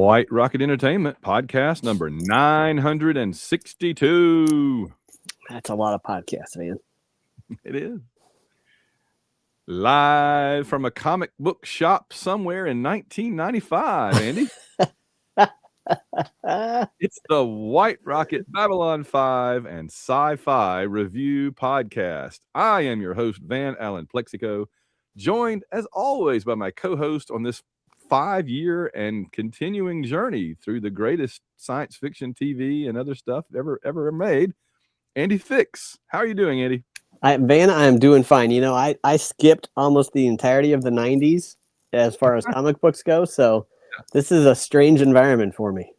White Rocket Entertainment podcast number 962. That's a lot of podcasts, man. It is. Live from a comic book shop somewhere in 1995, Andy. It's the White Rocket Babylon 5 and Sci-Fi Review Podcast. I am your host, Van Allen Plexico, joined as always by my co-host on this 5-year and continuing journey through the greatest science fiction TV and other stuff ever made, Andy Fix. How are you doing, Andy? Van, I am doing fine. You know, I skipped almost the entirety of the 90s as far as comic books go, so this is a strange environment for me.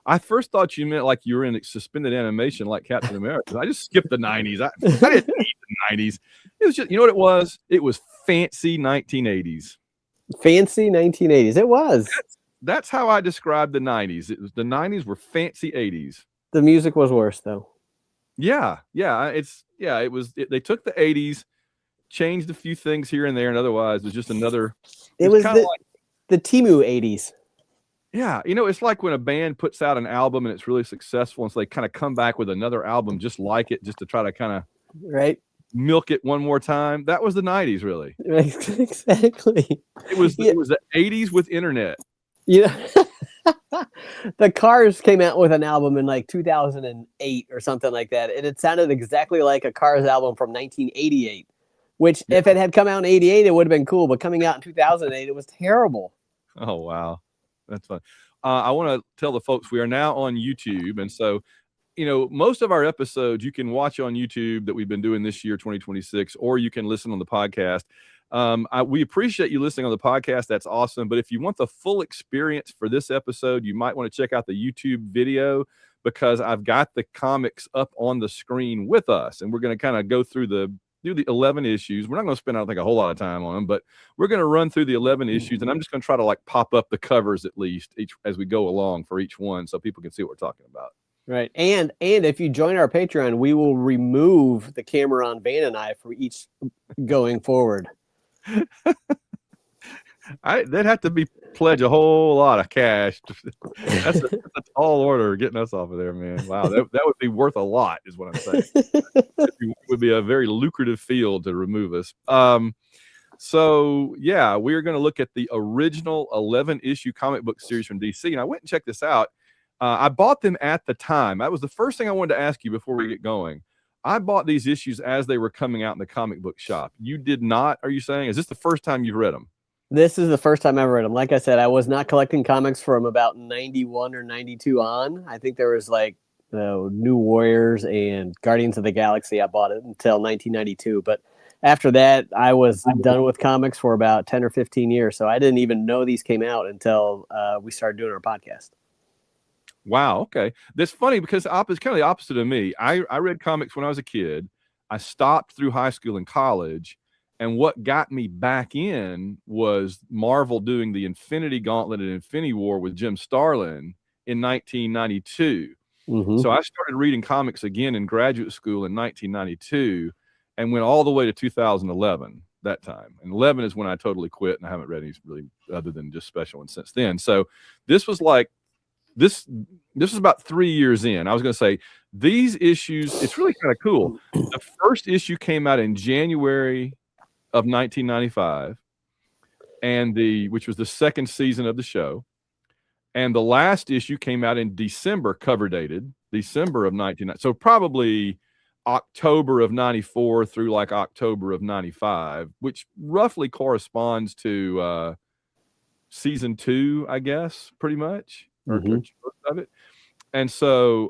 I first thought you meant like you were in suspended animation like Captain America. I just skipped the 90s. I didn't need the 90s. It was just, you know what it was? It was fancy 1980s. Fancy 1980s. It was. That's how I described the 90s. It was the 90s were fancy 80s. The music was worse though. Yeah. It was. They took the 80s, changed a few things here and there, and otherwise it was just another. It was the Temu 80s. Yeah, you know, it's like when a band puts out an album and it's really successful, and so they kind of come back with another album just like it, just to try to kind of milk it one more time. That was the 90s, really. Exactly. It was the 80s with internet. Yeah. The Cars came out with an album in like 2008 or something like that, and it sounded exactly like a Cars album from 1988, which if it had come out in 88, it would have been cool, but coming out in 2008, it was terrible. Oh, wow. That's fun. I want to tell the folks we are now on YouTube, and so, you know, most of our episodes you can watch on YouTube that we've been doing this year, 2026, or you can listen on the podcast. We appreciate you listening on the podcast. That's awesome. But if you want the full experience for this episode, you might want to check out the YouTube video, because I've got the comics up on the screen with us, and we're going to kind of go through the 11 issues. We're not going to spend, I don't think, a whole lot of time on them, but we're going to run through the 11 issues, and I'm just going to try to like pop up the covers at least as we go along for each one, so people can see what we're talking about. Right. And if you join our Patreon, we will remove the camera on Van and I for each going forward. They'd have to pledge a whole lot of cash. That's a tall order getting us off of there, man. Wow, that would be worth a lot, is what I'm saying. It would be a very lucrative field to remove us. So yeah, we're going to look at the original 11-issue comic book series from DC, and I went and checked this out. I bought them at the time. That was the first thing I wanted to ask you before we get going. I bought these issues as they were coming out in the comic book shop. You did not, are you saying? Is this the first time you've read them? This is the first time I ever read them. Like I said, I was not collecting comics from about 91 or 92 on. I think there was like New Warriors and Guardians of the Galaxy. I bought it until 1992. But after that, I was done with comics for about 10 or 15 years. So I didn't even know these came out until we started doing our podcast. Wow. Okay. That's funny because it's kind of the opposite of me. I read comics when I was a kid. I stopped through high school and college. And what got me back in was Marvel doing the Infinity Gauntlet and Infinity War with Jim Starlin in 1992. Mm-hmm. So I started reading comics again in graduate school in 1992 and went all the way to 2011 that time. And 11 is when I totally quit, and I haven't read any really other than just special ones since then. So this was like, this is about 3 years in. I was going to say these issues, it's really kind of cool. The first issue came out in January of 1995, and which was the second season of the show, and the last issue came out in December, cover dated December of 1990. So probably October of 94 through like October of 95, which roughly corresponds to season 2, I guess, pretty much. Of it. And so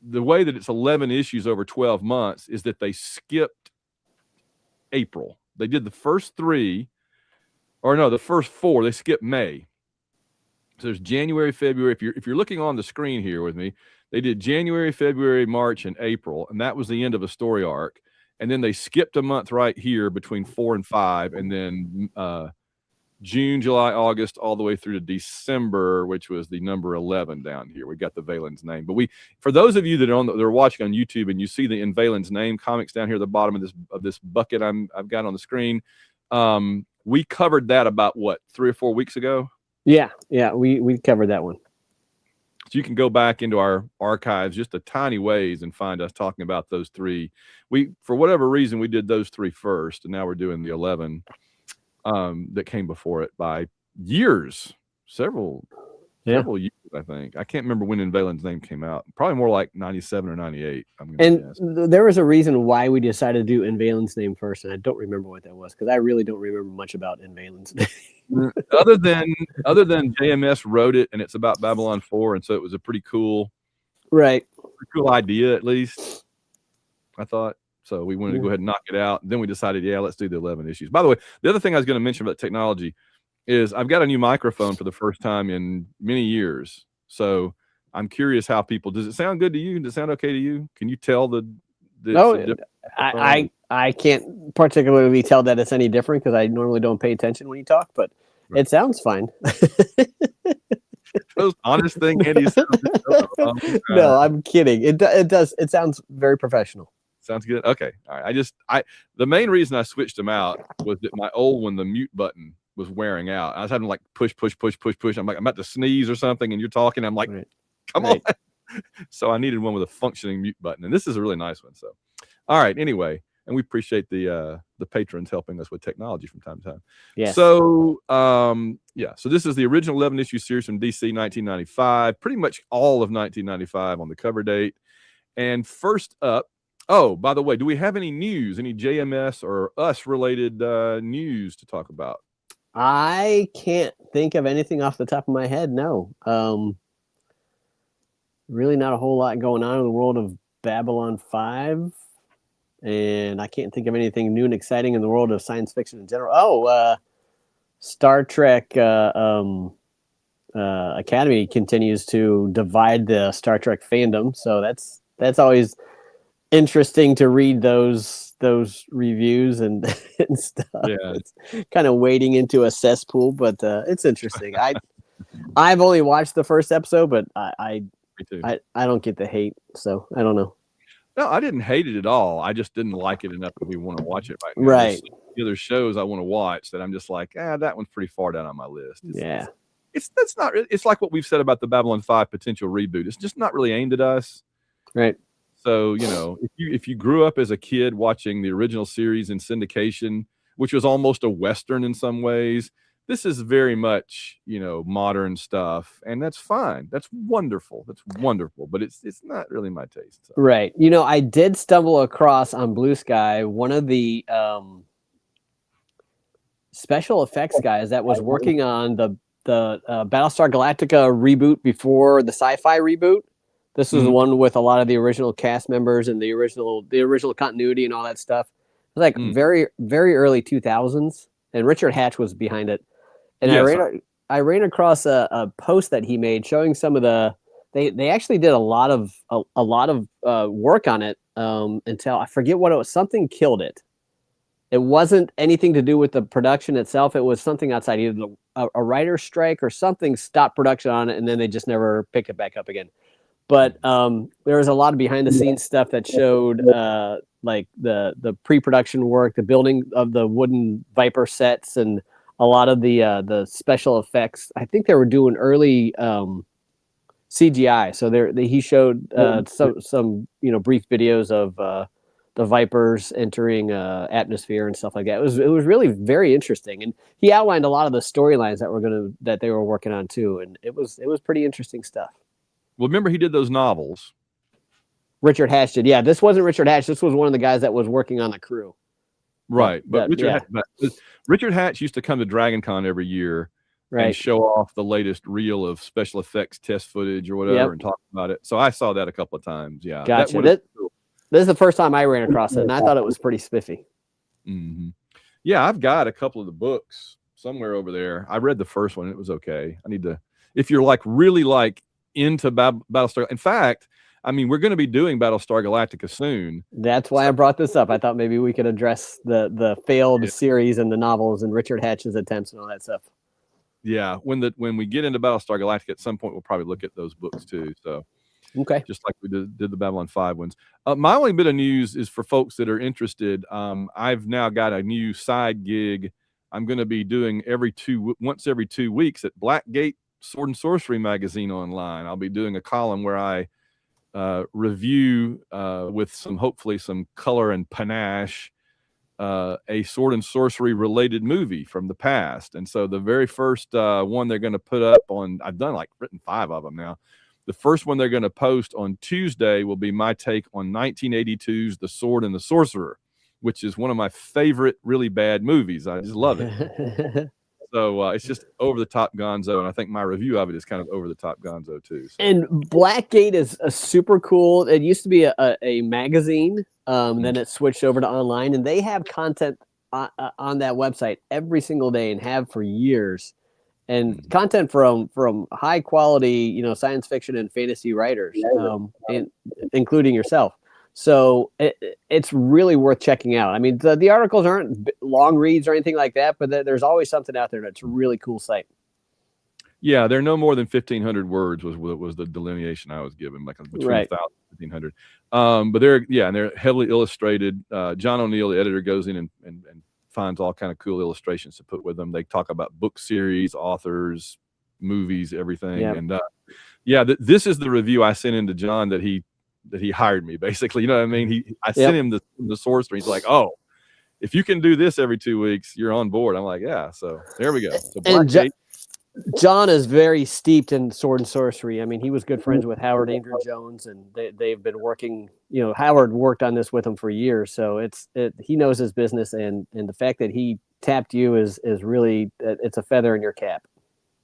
the way that it's 11 issues over 12 months is that they skipped April. They did the first 3, or no, the first 4. They skipped May. So there's January, February. If you're looking on the screen here with me, they did January, February, March, and April, and that was the end of a story arc. And then they skipped a month right here between 4 and 5, and then June, July, August, all the way through to December, which was the number 11 down here. We got the Valen's name. But for those of you that are watching on YouTube and you see the In Valen's Name comics down here at the bottom of this bucket I've got on the screen, we covered that about 3 or 4 weeks ago. Yeah, we covered that one. So you can go back into our archives just a tiny ways and find us talking about those three. We, for whatever reason, we did those three first, and now we're doing the 11 that came before it by years, several years, I think. I can't remember when Invalin's name came out. Probably more like 97 or 98. I'm gonna guess. There was a reason why we decided to do Invalin's name first, and I don't remember what that was because I really don't remember much about Invalin's name. other than JMS wrote it, and it's about Babylon 4, and so it was a pretty cool, cool idea, at least I thought. So we wanted to go ahead and knock it out. And then we decided, let's do the 11 issues. By the way, the other thing I was going to mention about technology is I've got a new microphone for the first time in many years. So I'm curious how people. Does it sound good to you? Does it sound okay to you? Can you tell the? I can't particularly tell that it's any different because I normally don't pay attention when you talk, but it sounds fine. Most honest thing Andy said. No, I'm kidding. It does. It sounds very professional. Sounds good. Okay. All right. The main reason I switched them out was that my old one, the mute button, was wearing out. I was having like push. I'm like, I'm about to sneeze or something, and you're talking. I'm like, come on. So I needed one with a functioning mute button, and this is a really nice one. So, all right. Anyway, and we appreciate the patrons helping us with technology from time to time. Yeah. So, So this is the original 11 issue series from DC 1995. Pretty much all of 1995 on the cover date. And first up. Oh, by the way, do we have any news, any JMS or us related news to talk about? I can't think of anything off the top of my head. No. Really not a whole lot going on in the world of Babylon 5. And I can't think of anything new and exciting in the world of science fiction in general. Oh, Star Trek Academy continues to divide the Star Trek fandom. So that's always interesting to read those reviews and stuff. Yeah, it's kind of wading into a cesspool, but it's interesting. I've only watched the first episode, but I don't get the hate, so I don't know. No, I didn't hate it at all. I just didn't like it enough that we want to watch it right now. Right. The other shows I want to watch that I'm just like, that one's pretty far down on my list. It's like what we've said about the Babylon 5 potential reboot. It's just not really aimed at us. Right. So, if you grew up as a kid watching the original series in syndication, which was almost a Western in some ways, this is very much, modern stuff, and that's fine. That's wonderful. But it's not really my taste. So. Right. I did stumble across on Blue Sky one of the special effects guys that was working on the Battlestar Galactica reboot before the sci-fi reboot. This was the one with a lot of the original cast members and the original continuity and all that stuff. It was like very, very early 2000s, and Richard Hatch was behind it. And I ran across a post that he made showing some of they actually did a lot of work on it until I forget what it was. Something killed it. It wasn't anything to do with the production itself. It was something outside, either a writer's strike or something stopped production on it, and then they just never picked it back up again. But there was a lot of behind the scenes stuff that showed like the pre-production work, the building of the wooden Viper sets, and a lot of the special effects. I think they were doing early CGI. So he showed some brief videos of the Vipers entering atmosphere and stuff like that. It was really very interesting, and he outlined a lot of the storylines that they were working on too, and it was pretty interesting stuff. Well, remember he did those novels. Richard Hatch did. Yeah, this wasn't Richard Hatch. This was one of the guys that was working on the crew. Right. But Richard Hatch used to come to DragonCon every year and show off the latest reel of special effects test footage or whatever and talk about it. So I saw that a couple of times. Yeah. Gotcha. This is the first time I ran across it, and I thought it was pretty spiffy. Mm-hmm. Yeah, I've got a couple of the books somewhere over there. I read the first one. It was okay. I need to, if you're really into Battlestar. In fact, we're going to be doing Battlestar Galactica soon. That's why I brought this up. I thought maybe we could address the failed series and the novels and Richard Hatch's attempts and all that stuff. Yeah, when we get into Battlestar Galactica at some point, we'll probably look at those books too. So, okay, just like we did the Babylon 5 ones. My only bit of news is for folks that are interested. I've now got a new side gig. I'm going to be doing once every 2 weeks at Blackgate Sword and Sorcery magazine online. I'll be doing a column where I review with hopefully some color and panache a sword and sorcery related movie from the past. And so the very first one they're going to put up on, I've written 5 of them now. The first one they're going to post on Tuesday will be my take on 1982's The Sword and the Sorcerer, which is one of my favorite really bad movies. I just love it. So it's just over the top gonzo, and I think my review of it is kind of over the top gonzo too. So. And Blackgate is a super cool. It used to be a magazine, then it switched over to online, and they have content on that website every single day and have for years, and content from high quality, science fiction and fantasy writers, including yourself. So it's really worth checking out. I mean, the articles aren't long reads or anything like that, but there's always something out there that's a really cool site. Yeah, they're no more than 1,500 words was the delineation I was given, like between 1,000 and 1,500. But they're heavily illustrated. John O'Neill, the editor, goes in and finds all kind of cool illustrations to put with them. They talk about book series, authors, movies, everything. Yep. And this is the review I sent in to John that he hired me, basically. You know what I mean? I sent him the source, and he's like, "Oh, if you can do this every 2 weeks, you're on board." I'm like, "Yeah." So there we go. So and John is very steeped in sword and sorcery. I mean, he was good friends with Howard Andrew Jones, and they've been working. Howard worked on this with him for years, so he knows his business, and the fact that he tapped you is really it's a feather in your cap.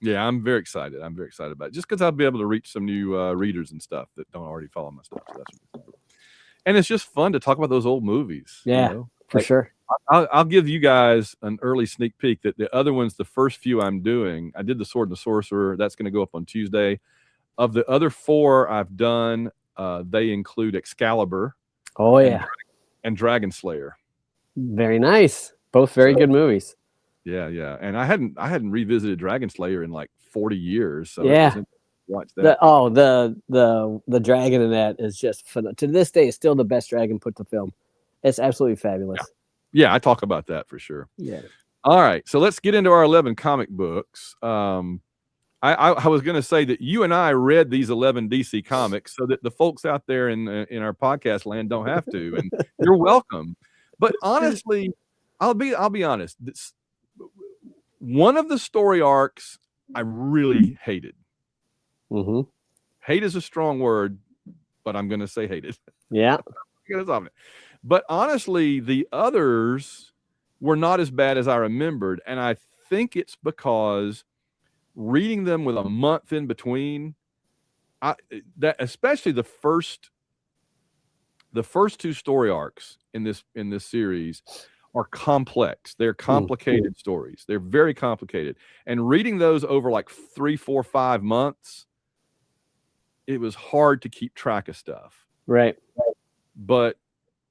Yeah, I'm very excited. I'm very excited about it, just because I'll be able to reach some new readers and stuff that don't already follow my stuff. So that's really cool. And it's just fun to talk about those old movies. Yeah, for sure. I'll give you guys an early sneak peek that the other ones, the first few I'm doing, I did The Sword and the Sorcerer. That's going to go up on Tuesday. Of the other 4 I've done, they include Excalibur. Oh, yeah. And Dragon Slayer. Very nice. Both very good movies. Yeah, yeah. And I hadn't revisited Dragon Slayer in like 40 years. So yeah. Watch that. The dragon in that is just phenomenal. To this day, it's still the best dragon put to film. It's absolutely fabulous. Yeah, I talk about that for sure. Yeah. All right, so let's get into our 11 comic books. I was going to say that you and I read these 11 DC comics so that the folks out there in our podcast land don't have to, and you're welcome. But honestly, I'll be honest. One of the story arcs I really hated. Mm-hmm. Hate is a strong word, but I'm going to say hated. Yeah. But honestly, the others were not as bad as I remembered. And I think it's because reading them with a month in between, especially the first 2 story arcs in this series are complex. They're complicated stories. They're very complicated. And reading those over like 3, 4, 5 months, it was hard to keep track of stuff. Right. But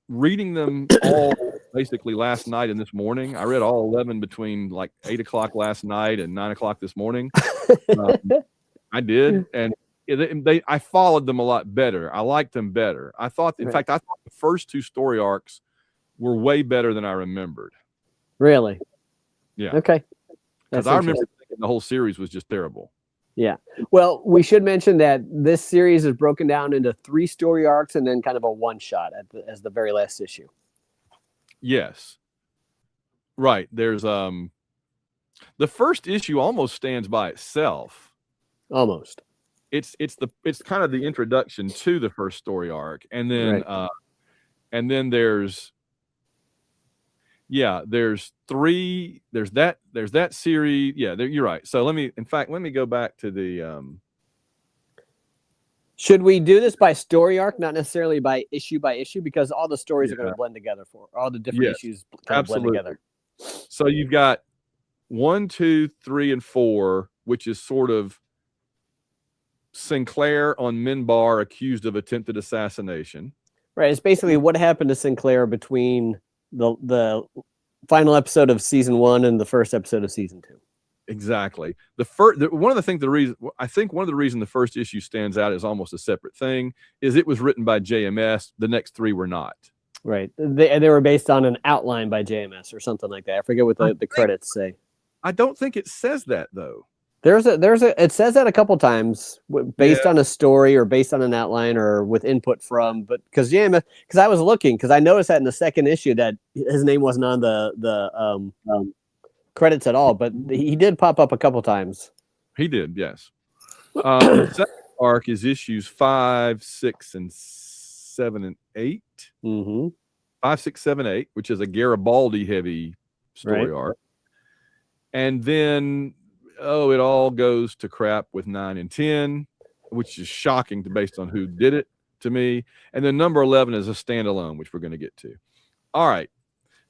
reading them all basically last night and this morning, I read all 11 between like 8 o'clock last night and 9 o'clock this morning. I did. And I followed them a lot better. I liked them better. I thought the first 2 story arcs were way better than I remembered. Really? Yeah. Okay. Because I remember thinking the whole series was just terrible. Yeah. Well, we should mention that this series is broken down into 3 story arcs and then kind of a one shot as the very last issue. Yes. Right. There's the first issue almost stands by itself. Almost. It's kind of the introduction to the first story arc, and then there's that series. Yeah, you're right. So let me go back to the Should we do this by story arc, not necessarily by issue, because all the stories are going to blend together for all the different issues kind of blend together. So you've got 1, 2, 3, and 4, which is sort of Sinclair on Minbar accused of attempted assassination. Right. It's basically what happened to Sinclair between the final episode of season 1 and the first episode of season 2. Exactly. One of the reasons the first issue stands out as almost a separate thing is it was written by JMS. The next 3 were not. Right. They were based on an outline by JMS or something like that. I forget what the credits say. I don't think it says that though. There's a it says that a couple times based on a story or based on an outline or with input from, but because JMS, because I was looking, because I noticed that in the second issue that his name wasn't on the credits at all, but he did pop up a couple times. He did, yes. The second arc is issues 5, 6, and 7 and 8. Mm-hmm. 5, 6, 7, 8, which is a Garibaldi heavy story arc. And then it all goes to crap with 9 and 10, which is shocking based on who did it to me. And then number 11 is a standalone, which we're going to get to. All right.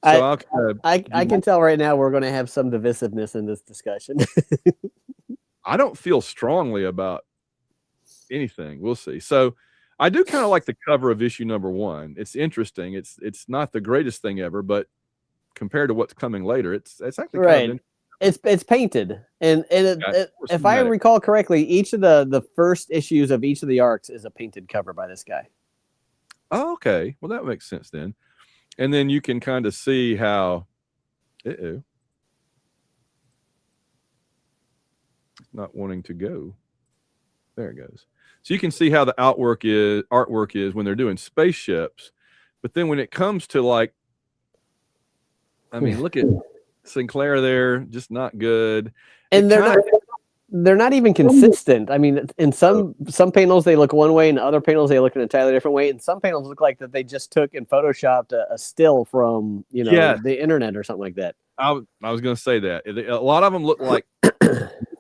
So I can tell right now we're going to have some divisiveness in this discussion. I don't feel strongly about anything. We'll see. So I do kind of like the cover of issue number 1. It's interesting. It's not the greatest thing ever, but compared to what's coming later, it's actually right. Kind of it's painted, and if I recall correctly, each of the first issues of each of the arcs is a painted cover by this guy. Oh, okay. Well, that makes sense then. And then you can kind of see how it's not wanting to go. There it goes. So you can see how the artwork is when they're doing spaceships, but then when it comes to like, I mean, look at Sinclair there, just not good. And they're not even consistent. I mean, in some panels they look one way, and other panels they look an entirely different way. And some panels look like that they just took and photoshopped a still from the internet or something like that. I was going to say that a lot of them look like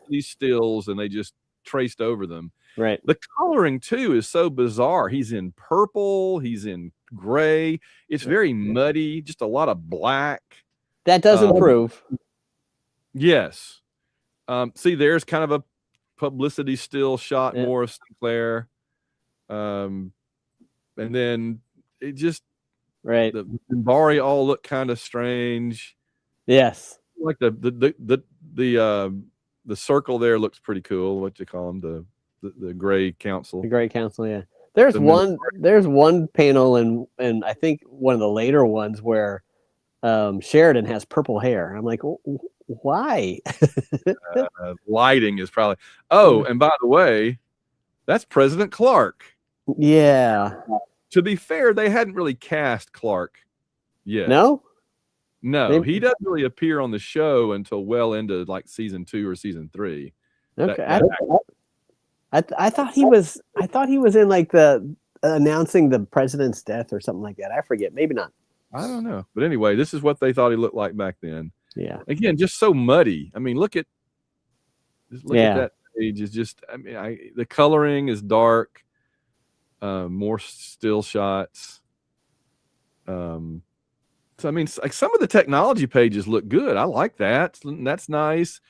these stills, and they just traced over them. Right. The coloring too is so bizarre. He's in purple. He's in gray. It's very muddy. Just a lot of black. That does improve. Yes. See, there's kind of a publicity still shot more of Sinclair. And then it just the Minbari all look kind of strange. Yes. Like the circle there looks pretty cool. What you call them? The Gray Council. The Gray Council, yeah. There's one panel and I think one of the later ones where Sheridan has purple hair. I'm like, why? Lighting is probably. Oh, and by the way, that's President Clark. Yeah. To be fair, they hadn't really cast Clark yet. No, he doesn't really appear on the show until well into like season 2 or season 3. Okay, I thought he was. I thought he was in like the announcing the president's death or something like that. I forget. Maybe not. I don't know. But anyway, this is what they thought he looked like back then. Yeah. Again, just so muddy. I mean, look at that page. Is just. I mean, the coloring is dark. More still shots. So I mean, like some of the technology pages look good. I like that. That's nice.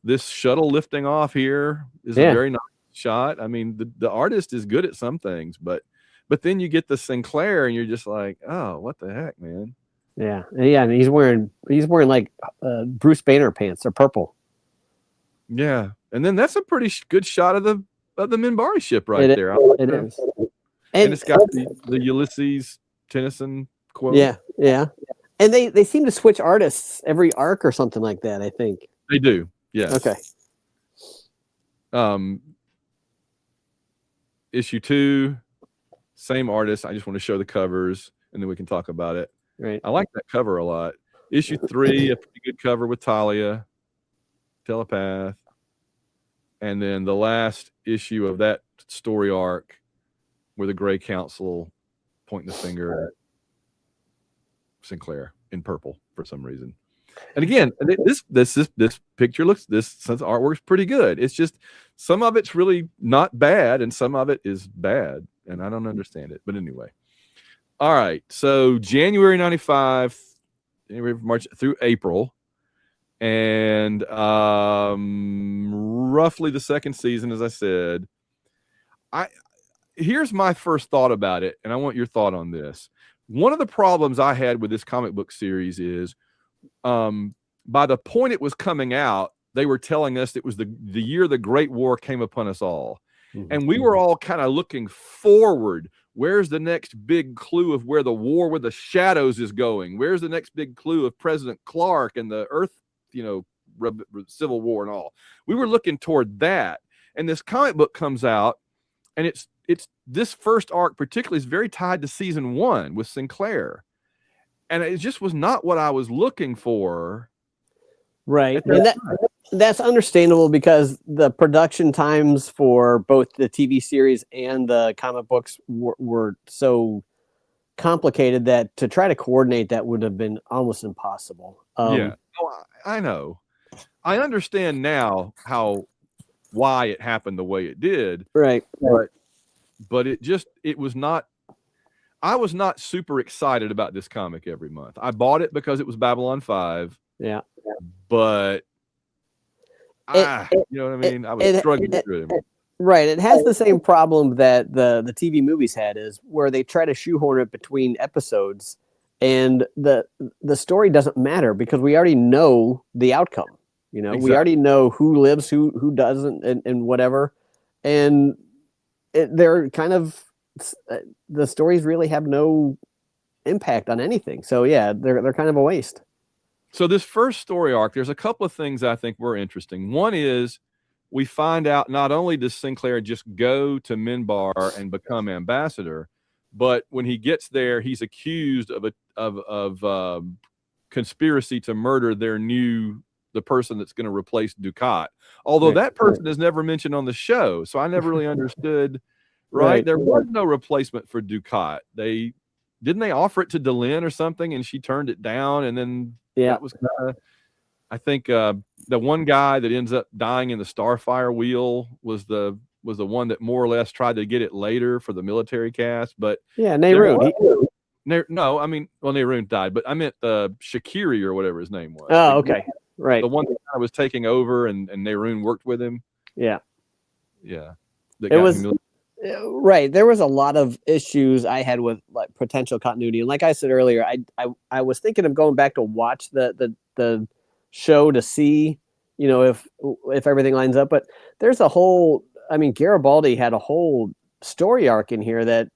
This shuttle lifting off here is a very nice shot. I mean, the artist is good at some things, but then you get the Sinclair and you're just like, oh, what the heck, man? Yeah. And he's wearing like Bruce Banner pants. They're purple. Yeah. And then that's a pretty good shot of the Minbari ship there. It is. And it's got the Ulysses Tennyson quote. Yeah. Yeah. And they seem to switch artists every arc or something like that, I think. They do. Yes. Okay. Issue 2, same artist. I just want to show the covers and then we can talk about it. Right. I like that cover a lot. Issue 3, a pretty good cover with Talia, Telepath. And then the last issue of that story arc where the Gray Council pointing the finger at Sinclair in purple for some reason. And again, this picture artwork's pretty good. It's just some of it's really not bad and some of it is bad, and I don't understand it. But anyway, all right. So January 95, March through April, and roughly the second season, as I said. Here's my first thought about it, and I want your thought on this. One of the problems I had with this comic book series is by the point it was coming out, they were telling us it was the year the Great War came upon us all. Mm-hmm. And we were all kind of looking forward. Where's the next big clue of where the war with the shadows is going? Where's the next big clue of President Clark and the Earth, Civil War and all? We were looking toward that. And this comic book comes out, and it's this first arc particularly is very tied to season 1 with Sinclair. And it just was not what I was looking for. Right. And that's understandable because the production times for both the TV series and the comic books were so complicated that to try to coordinate that would have been almost impossible. Yeah. Oh, I know. I understand now why it happened the way it did. Right. But it was not, I was not super excited about this comic every month. I bought it because it was Babylon 5. Yeah. But you know what I mean? I was struggling through it. Right. It has the same problem that the TV movies had, is where they try to shoehorn it between episodes, and the story doesn't matter because we already know the outcome. Exactly. We already know who lives, who doesn't, and whatever. And they're kind of, the stories really have no impact on anything. So yeah, they're kind of a waste. So this first story arc, there's a couple of things I think were interesting. One is we find out not only does Sinclair just go to Minbar and become ambassador, but when he gets there, he's accused of conspiracy to murder the person that's going to replace Dukat. Although that person is never mentioned on the show, so I never really understood. Right? There was no replacement for Dukat. Didn't they offer it to Delenn or something, and she turned it down, and then that was kind of, I think the one guy that ends up dying in the Starfire wheel was the one that more or less tried to get it later for the military cast. But Nehru. No, I mean, well, Nehru died, but I meant Shakiri or whatever his name was. Oh, okay. Right. The one that I was taking over, and Nehru worked with him. Yeah. Yeah. It was right. There was a lot of issues I had with like potential continuity, and like I said earlier, I was thinking of going back to watch the show to see, if everything lines up. But there's a whole, Garibaldi had a whole story arc in here that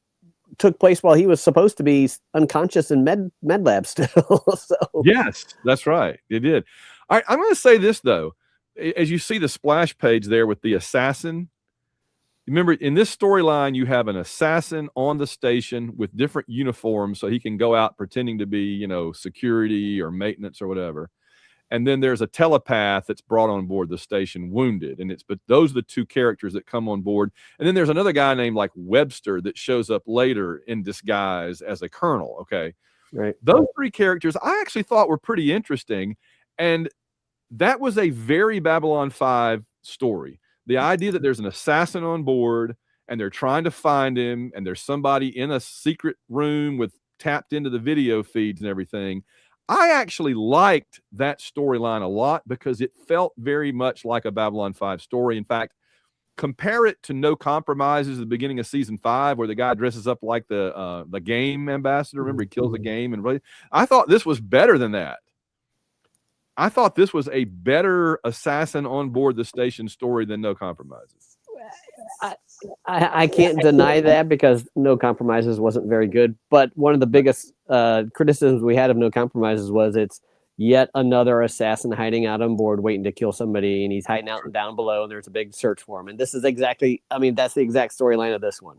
took place while he was supposed to be unconscious in med lab still. So yes, that's right. It did. All right, I'm going to say this though, as you see the splash page there with the assassin. Remember, in this storyline, you have an assassin on the station with different uniforms, so he can go out pretending to be, security or maintenance or whatever. And then there's a telepath that's brought on board the station wounded. But those are the two characters that come on board. And then there's another guy named like Webster that shows up later in disguise as a colonel. Okay. Right. Those three characters I actually thought were pretty interesting. And that was a very Babylon 5 story. The idea that there's an assassin on board and they're trying to find him, and there's somebody in a secret room with tapped into the video feeds and everything. I actually liked that storyline a lot because it felt very much like a Babylon 5 story. In fact, compare it to No Compromises at the beginning of season 5, where the guy dresses up like the game ambassador. Remember, he kills the game, and really, I thought this was better than that. I thought this was a better assassin on board the station story than No Compromises. I can't deny that because No Compromises wasn't very good. But one of the biggest criticisms we had of No Compromises was it's yet another assassin hiding out on board waiting to kill somebody, and he's hiding out and down below, and there's a big search for him. And this is exactly, that's the exact storyline of this one.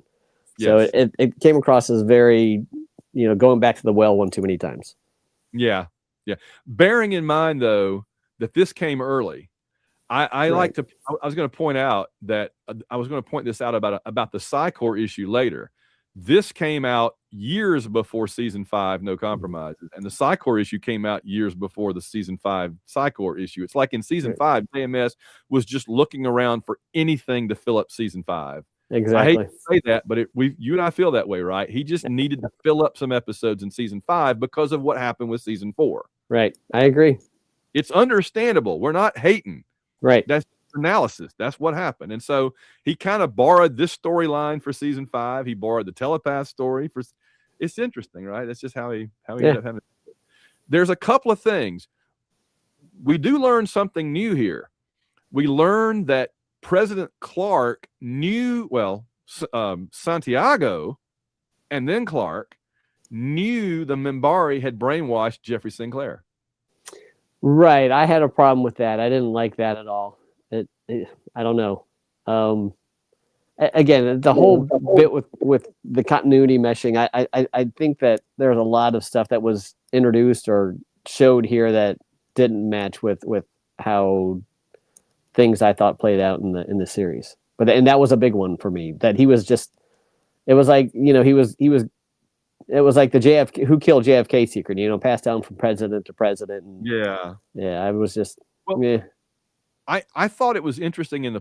Yes. So it came across as very, going back to the well one too many times. Yeah. Yeah. Bearing in mind, though, that this came early, I like to. I was going to point out that I was going to point this out about the Psy-Corps issue later. This came out years before season 5, No Compromises, and the Psy-Corps issue came out years before the season 5 Psy-Corps issue. It's like in season 5, JMS was just looking around for anything to fill up season 5. Exactly. I hate to say that, but you and I feel that way, right? He just needed to fill up some episodes in season 5 because of what happened with season 4. Right. I agree. It's understandable. We're not hating. Right. That's analysis. That's what happened. And so he kind of borrowed this storyline for season 5. He borrowed the telepath story for. It's interesting, right? That's just how he ended up having it. There's a couple of things. We do learn something new here. We learn that President Clark knew, Santiago and then Clark knew the Minbari had brainwashed Jeffrey Sinclair. Right. I had a problem with that. I didn't like that at all. I don't know. Again, the whole bit with the continuity meshing, I think that there's a lot of stuff that was introduced or showed here that didn't match with how things I thought played out in the series. And that was a big one for me. That he was just, it was like, it was like the JFK, who killed JFK secret, passed down from president to president. And, yeah, I was just, I thought it was interesting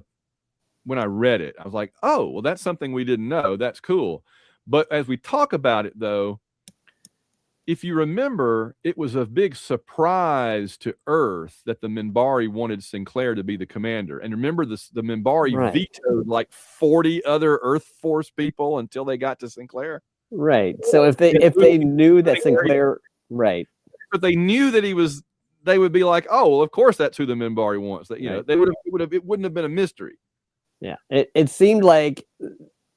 when I read it. I was like, oh, well, that's something we didn't know. That's cool. But as we talk about it, though, if you remember, it was a big surprise to Earth that the Minbari wanted Sinclair to be the commander. And remember, the Minbari vetoed like 40 other Earth Force people until they got to Sinclair. Right. So if they knew that Sinclair, right. But they knew that they would be like, oh, well, of course that's who the Minbari wants. That it wouldn't have been a mystery. Yeah. It seemed like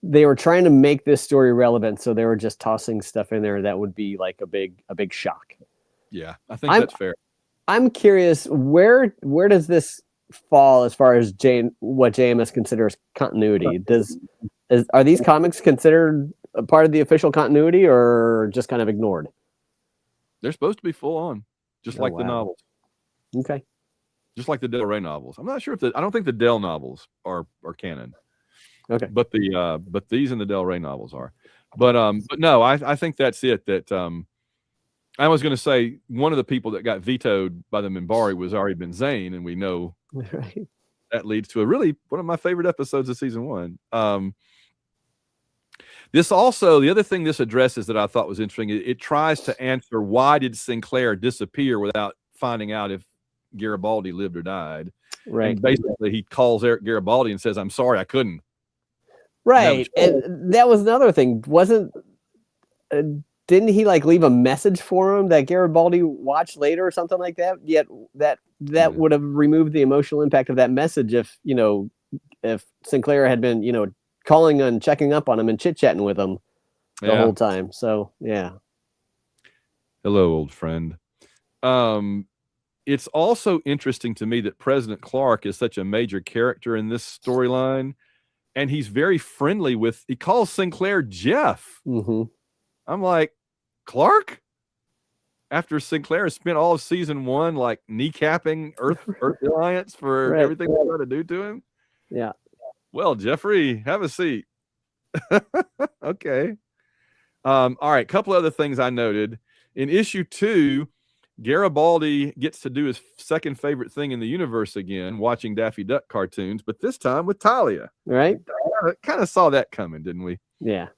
they were trying to make this story relevant, so they were just tossing stuff in there that would be like a big shock. Yeah, I think that's fair. I'm curious, where does this fall as far as what JMS considers continuity? Are these comics considered a part of the official continuity, or just kind of ignored? They're supposed to be full on, just like the novels. Okay. Just like the Del Rey novels. I'm not sure I don't think the Del novels are canon. Okay. But these and the Del Rey novels are. But no, I think that's it. That I was going to say one of the people that got vetoed by the Minbari was Ari Ben Zayn, and we know that leads to one of my favorite episodes of season 1. This also, the other thing this addresses that I thought was interesting, it tries to answer why did Sinclair disappear without finding out if Garibaldi lived or died. Right. And basically, he calls Eric Garibaldi and says, "I'm sorry, I couldn't." Right. And that was another thing. Didn't he like leave a message for him that Garibaldi watched later or something like that? Yet that would have removed the emotional impact of that message if Sinclair had been, calling and checking up on him and chit-chatting with him the whole time. So, yeah. Hello, old friend. It's also interesting to me that President Clark is such a major character in this storyline. And he's very friendly he calls Sinclair Jeff. Mm-hmm. I'm like, Clark? After Sinclair has spent all of season 1 like kneecapping Earth Alliance for everything they try to do to him. Yeah. Well, Jeffrey, have a seat. Okay. All right. Couple other things I noted. In issue 2, Garibaldi gets to do his second favorite thing in the universe again, watching Daffy Duck cartoons, but this time with Talia. Right. Kind of saw that coming, didn't we? Yeah.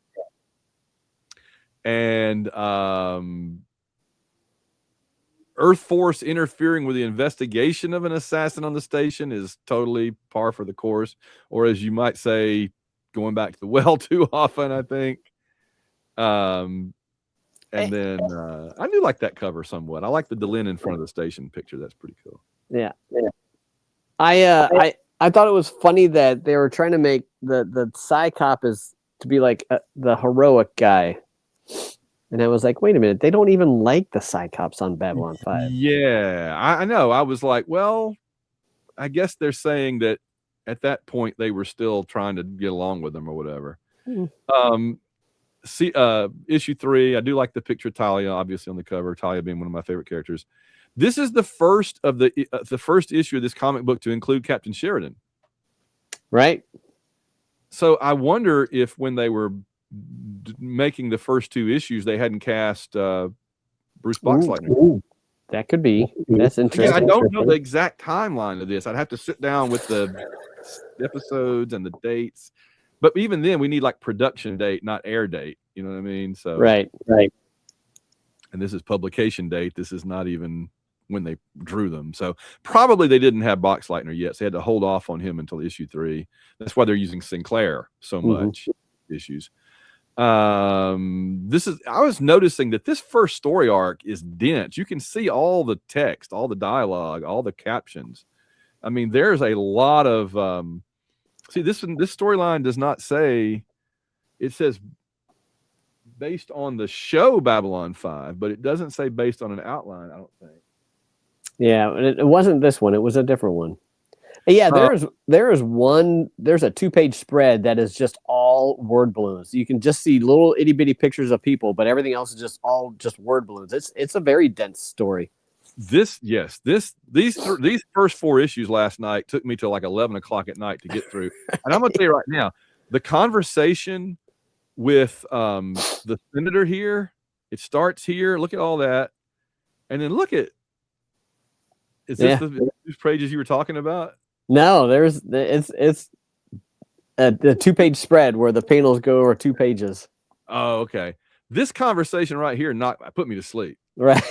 And Earth Force interfering with the investigation of an assassin on the station is totally par for the course, or as you might say, going back to the well too often, I think. And then I do like that cover somewhat. I like the Delenn in front of the station picture. That's pretty cool. Yeah. I thought it was funny that they were trying to make the Psy-Cop is to be like the heroic guy. And I was like, wait a minute, they don't even like the Psy-Cops on Babylon 5. Yeah, I know. I was like, well, I guess they're saying that at that point they were still trying to get along with them or whatever. Issue 3, I do like the picture of Talia, obviously on the cover. Talia being one of my favorite characters. This is the first of the first issue of this comic book to include Captain Sheridan. Right. So I wonder if when they were making the first 2 issues, they hadn't cast Bruce Boxleitner. That could be. That's interesting. Yeah, I don't know the exact timeline of this. I'd have to sit down with the episodes and the dates. But even then, we need like production date, not air date. You know what I mean? So right. And this is publication date. This is not even when they drew them. So probably they didn't have Boxleitner yet. So they had to hold off on him until issue 3. That's why they're using Sinclair so much issues. I was noticing that this first story arc is dense. You can see all the text, all the dialogue, all the captions. I mean, there's a lot of see, this storyline does not say, it says based on the show Babylon 5, but it doesn't say based on an outline, I don't think. Yeah, it wasn't this one. It was a different one. Yeah, there's a 2-page spread that is just all word balloons. You can just see little itty bitty pictures of people, but everything else is just all just word balloons. It's a very dense story. These first 4 issues last night took me till like 11 o'clock at night to get through. And I'm gonna tell you right now, the conversation with the senator here, it starts here. Look at all that, and then look at this the news pages you were talking about? No, it's the 2-page spread where the panels go over 2 pages. Oh, okay. This conversation right here put me to sleep. Right.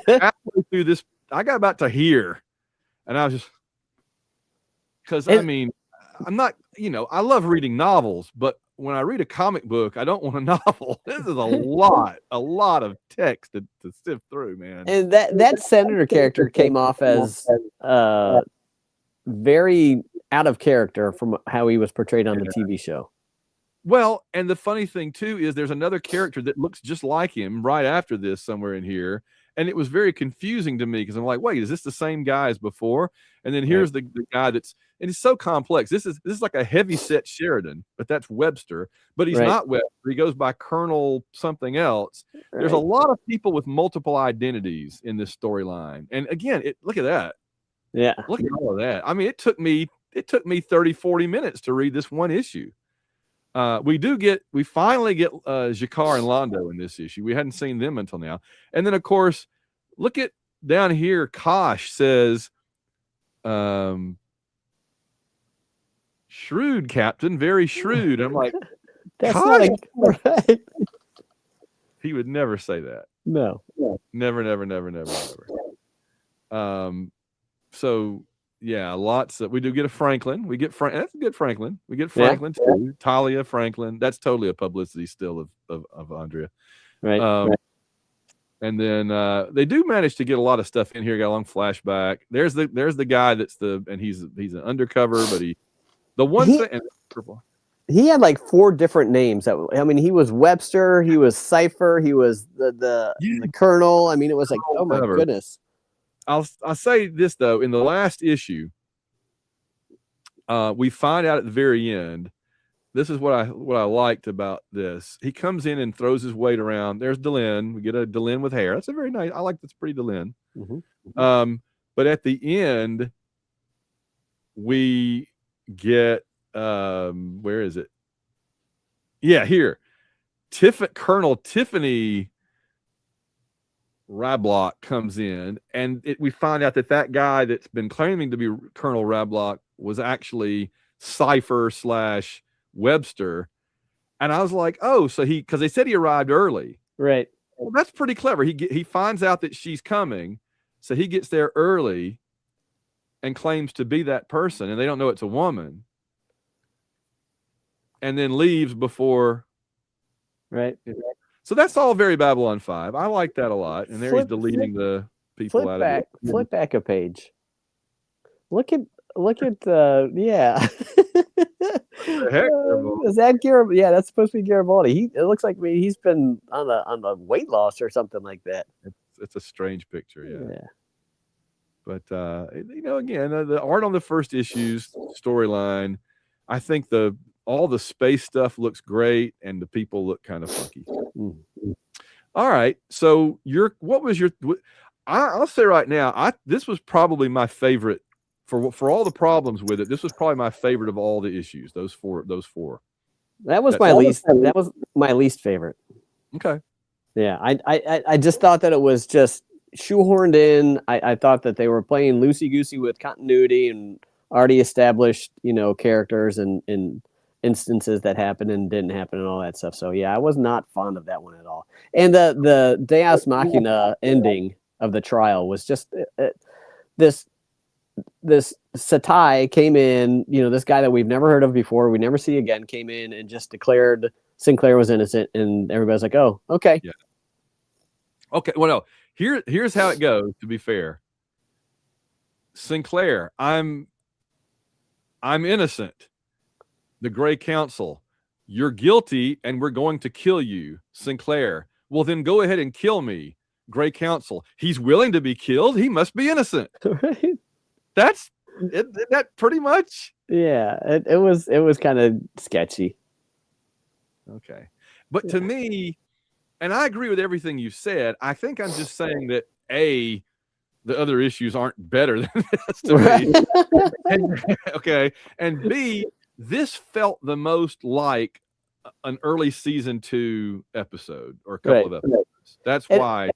Halfway through this, I got about to here, and I was just because I mean, I'm not, I love reading novels, but when I read a comic book, I don't want a novel. This is a lot of text to sift through, man. And that senator character came off as very out of character from how he was portrayed on the TV show. Well, and the funny thing too is there's another character that looks just like him right after this somewhere in here, and it was very confusing to me because I'm like, wait, is this the same guy as before? And then here's the guy and it's so complex. This is like a heavy set Sheridan, but that's Webster, but he's not Webster. He goes by Colonel something else. There's a lot of people with multiple identities in this storyline, and again, look at that. Yeah, look at all of that. I mean, it took me 30-40 minutes to read this one issue. We finally get G'Kar and Londo in this issue. We hadn't seen them until now. And then, of course, look at down here. Kosh says, "Shrewd, Captain, very shrewd." I'm like, that's Kosh? Right. He would never say that. No. Never. So. Yeah, lots of we do get a Franklin. We get that's a good Franklin. We get Franklin too. Talia Franklin. That's totally a publicity still of Andrea. Right. And then they do manage to get a lot of stuff in here. Got a long flashback. There's the guy and he's an undercover, but he had like 4 different names. He was Webster, he was Cypher, he was the Colonel. I mean, it was like, oh my goodness. I'll say this though, in the last issue, we find out at the very end. This is what I liked about this. He comes in and throws his weight around. There's Delenn. We get a Delenn with hair. That's a very nice. I like that's pretty Delenn. Mm-hmm. But at the end, we get where is it? Yeah, here. Colonel Tiffany Rablock comes in, and we find out that guy that's been claiming to be Colonel Rablock was actually Cypher / Webster. And I was like, oh, so because they said he arrived early. Right. Well, that's pretty clever. He finds out that she's coming, so he gets there early and claims to be that person, and they don't know it's a woman. And then leaves before. Right. So that's all very Babylon 5. I like that a lot. And there he's deleting the people out of it. Flip back a page. Look at yeah. The heck, is that Garibaldi? Yeah, that's supposed to be Garibaldi. It looks like he's been on the weight loss or something like that. It's a strange picture, yeah. But again, the art on the first issues storyline, I think all the space stuff looks great, and the people look kind of funky. Mm-hmm. All right, so I'll say right now, this was probably my favorite for all the problems with it. This was probably my favorite of all the issues. Those four. That was my least. That was my least favorite. Okay. Yeah, I just thought that it was just shoehorned in. I thought that they were playing loosey goosey with continuity and already established, characters and instances that happened and didn't happen and all that stuff. So yeah, I was not fond of that one at all. And the Deus Machina ending of the trial was just this Satai came in, this guy that we've never heard of before, we never see again, came in and just declared Sinclair was innocent, and everybody's like, oh, okay. Yeah. Okay, well, no, here's how it goes, to be fair. Sinclair, I'm innocent. The Gray Council, You're guilty and we're going to kill you. Sinclair, well, then go ahead and kill me. Gray Council, he's willing to be killed. He must be innocent. Right? That's it, that pretty much. Yeah, it was kind of sketchy. Okay. But to me, and I agree with everything you said, I think I'm just saying that A, the other issues aren't better than this to me. And, okay. And B, this felt the most like an early season 2 episode or a couple of episodes. That's why.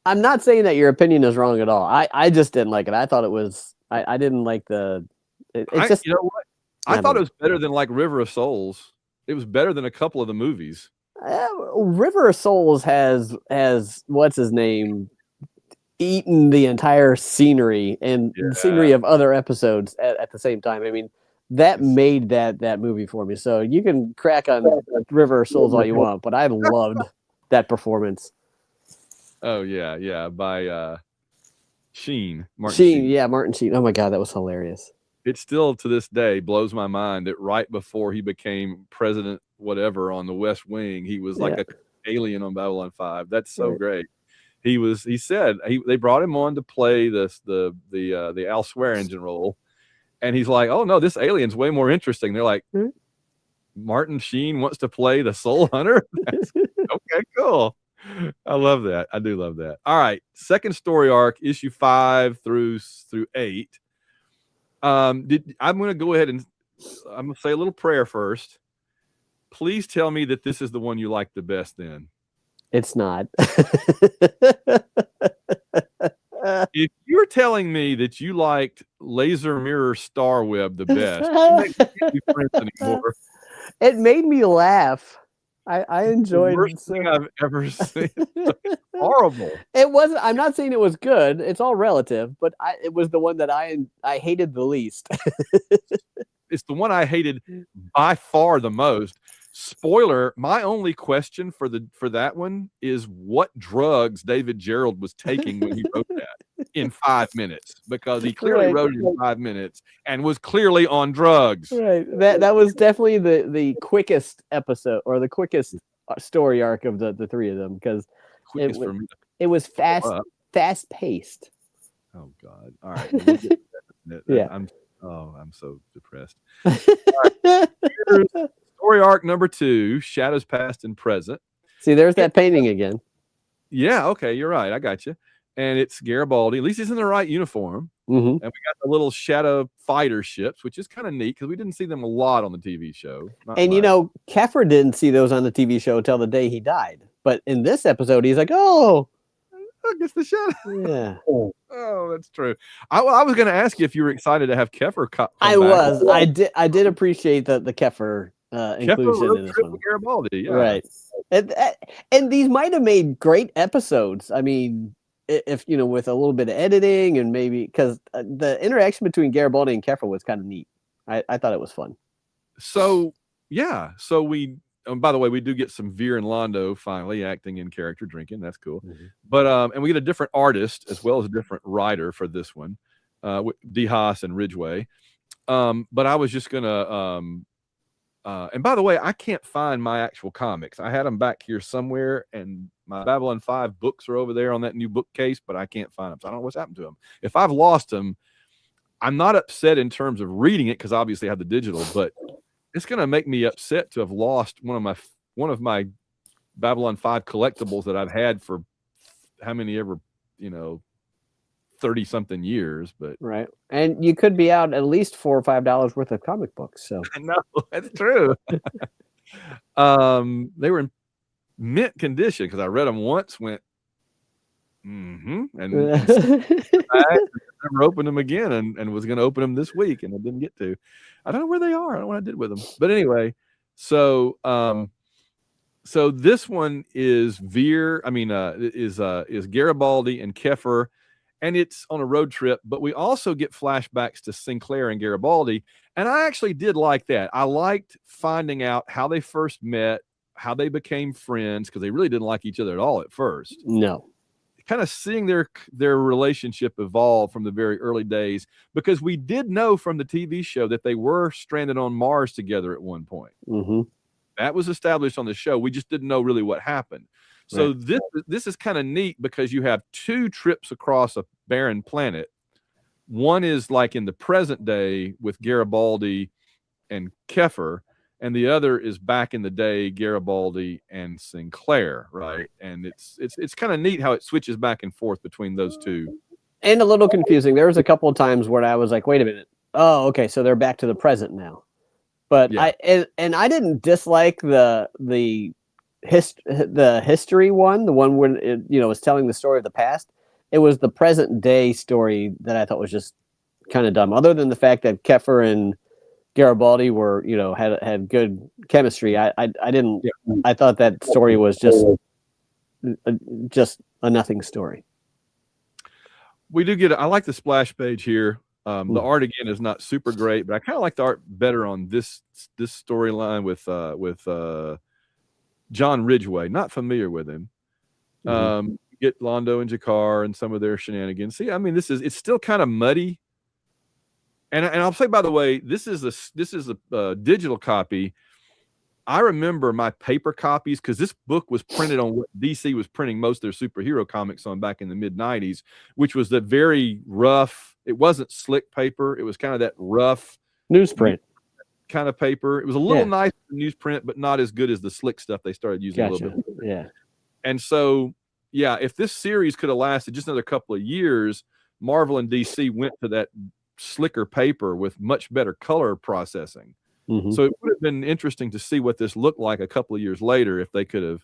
I'm not saying that your opinion is wrong at all. I just didn't like it. I thought it was I didn't like the it's just, you know what? I thought it was better than like River of Souls. It was better than a couple of the movies. River of Souls has what's his name eaten the entire scenery and the scenery of other episodes at the same time. I mean, that made that movie for me. So you can crack on River of Souls all you want, but I loved that performance. Oh yeah, by Sheen. Martin Sheen. Yeah, Martin Sheen. Oh my God, that was hilarious. It still to this day blows my mind that right before he became president, whatever, on the West Wing, he was like an alien on Babylon 5. That's so great. He said they brought him on to play the Al Swearingen role, and he's like, oh no, this alien's way more interesting. They're like, Martin Sheen wants to play the Soul Hunter. Okay, cool. I love that. I do love that. All right, second story arc, issue 5 through 8. I'm going to go ahead and I'm going to say a little prayer first. Please tell me that this is the one you like the best. Then it's not. If you're telling me that you liked Laser Mirror Star Web the best, you can't be friends anymore. It made me laugh. I enjoyed. The worst thing I've ever seen. Horrible. It wasn't. I'm not saying it was good. It's all relative, but it was the one that I hated the least. It's the one I hated by far the most. Spoiler: my only question for that one is what drugs David Gerald was taking when he wrote that in 5 minutes, because he clearly wrote it in 5 minutes and was clearly on drugs. Right. That was definitely the quickest episode or the quickest story arc of the three of them, because it was fast paced. Oh God! All right. We'll get to that. I'm so depressed. Right. Story arc number 2, Shadows Past and Present. See, there's that painting again. Yeah, okay, you're right. I got you. And it's Garibaldi. At least he's in the right uniform. Mm-hmm. And we got the little shadow fighter ships, which is kind of neat because we didn't see them a lot on the TV show. And, you know, Keffer didn't see those on the TV show until the day he died. But in this episode, he's like, oh. Look, it's the shadow. Yeah. Oh, that's true. I was going to ask you if you were excited to have Keffer come I back. was. I did appreciate the Keffer inclusion in this one. Garibaldi, yeah. Right. And these might have made great episodes. I mean, if you know, with a little bit of editing and maybe because the interaction between Garibaldi and Keffer was kind of neat. I thought it was fun. So yeah, so by the way, we do get some Veer and Londo finally acting in character, drinking. That's cool. Mm-hmm. But and we get a different artist as well as a different writer for this one, D. Haas and Ridgway. But I was just gonna and by the way, I can't find my actual comics. I had them back here somewhere, and my Babylon 5 books are over there on that new bookcase, but I can't find them. So I don't know what's happened to them. If I've lost them, I'm not upset in terms of reading it because obviously I have the digital, but it's going to make me upset to have lost one of my Babylon 5 collectibles that I've had for how many ever, 30 something years. But right. And you could be out at least $4 or $5 worth of comic books. So no, that's true. They were in mint condition because I read them once, went and never opened them again, and was going to open them this week, and I didn't get to. I don't know where they are. I don't know what I did with them. But anyway, so this one is is Garibaldi and Keffer, and it's on a road trip, but we also get flashbacks to Sinclair and Garibaldi, and I actually did like that. I liked finding out how they first met, how they became friends, because they really didn't like each other at all at first. No. kind of seeing their relationship evolve from the very early days, because we did know from the TV show that they were stranded on Mars together at one point. Mm-hmm. That was established on the show. We just didn't know really what happened. So this is kind of neat, because you have 2 trips across a barren planet. One is like in the present day with Garibaldi and Keffer, and the other is back in the day, Garibaldi and Sinclair, right? And it's kind of neat how it switches back and forth between those 2. And a little confusing. There was a couple of times where I was like, wait a minute. Oh, okay, so they're back to the present now. But Yeah. I didn't dislike the history one, the one when it, was telling the story of the past. It was the present day story that I thought was just kind of dumb. Other than the fact that Keffer and Garibaldi were, had good chemistry. I didn't. Yeah. I thought that story was just a nothing story. We do get. I like the splash page here. The art again is not super great, but I kind of like the art better on this storyline with John Ridgway. Not familiar with him. Get Londo and Jakar and some of their shenanigans. See, I mean, it's still kind of muddy. And I'll say, by the way, this is a digital copy. I remember my paper copies, because this book was printed on what DC was printing most of their superhero comics on back in the mid-90s, which was the very rough. It wasn't slick paper. It was kind of that rough newsprint kind of paper. It was a little nicer than newsprint, but not as good as the slick stuff they started using a little bit. Yeah. And so, yeah, if this series could have lasted just another couple of years, Marvel and DC went to that slicker paper with much better color processing. So it would have been interesting to see what this looked like a couple of years later if they could have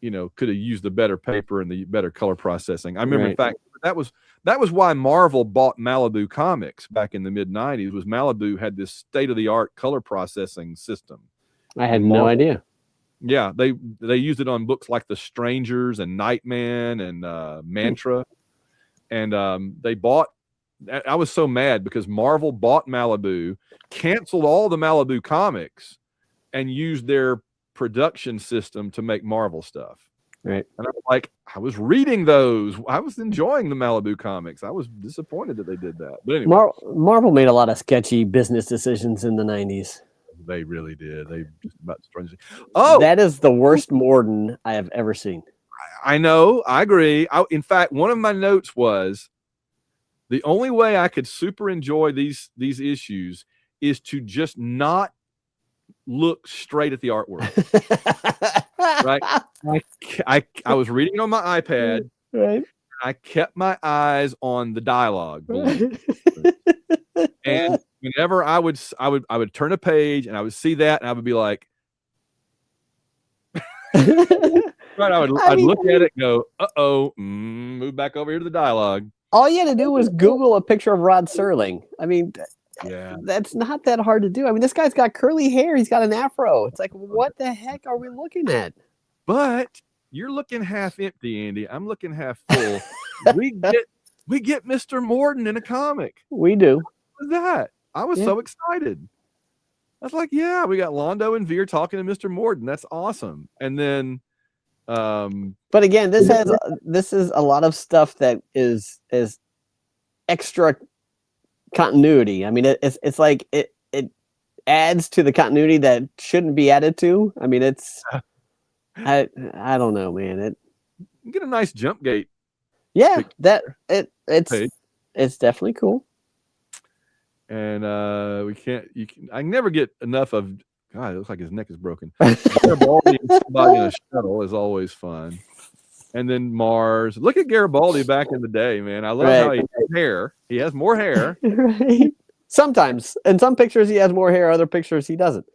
used the better paper and the better color processing. I remember, in fact, that was why Marvel bought Malibu Comics back in the mid-90s. Was Malibu had this state-of-the-art color processing system. I had no idea. Yeah, they used it on books like The Strangers and Nightman and Mantra, and they bought. I was so mad because Marvel bought Malibu, canceled all the Malibu comics, and used their production system to make Marvel stuff. Right. And I was like, I was reading those. I was enjoying the Malibu comics. I was disappointed that they did that. But anyway. Marvel made a lot of sketchy business decisions in the 90s. They really did. They just about strange. Oh, that is the worst Morden I have ever seen. I know. I agree. In fact, one of my notes was, the only way I could super enjoy these issues is to just not look straight at the artwork. Right? I was reading on my iPad. Right. I kept my eyes on the dialogue. And whenever I would turn a page and I would see that, and I would be like, right, I'd look at it and go, uh-oh, move back over here to the dialogue. All you had to do was Google a picture of Rod Serling. I mean, that's not that hard to do. I mean, this guy's got curly hair. He's got an afro. It's like, what the heck are we looking at? But you're looking half empty, Andy. I'm looking half full. we get Mr. Morden in a comic. We do. What was that? I was so excited. I was like, yeah, we got Londo and Veer talking to Mr. Morden. That's awesome. And then but again, this is a lot of stuff that is extra continuity. I mean, it's like it adds to the continuity that shouldn't be added to. I mean, it's I don't know, man. You get a nice jump gate. Yeah, it's definitely cool. And I never get enough of. God, it looks like his neck is broken. Garibaldi and somebody in a shuttle is always fun. And then Mars. Look at Garibaldi back in the day, man. I love how he has hair. He has more hair. Right. Sometimes. In some pictures he has more hair, other pictures he doesn't.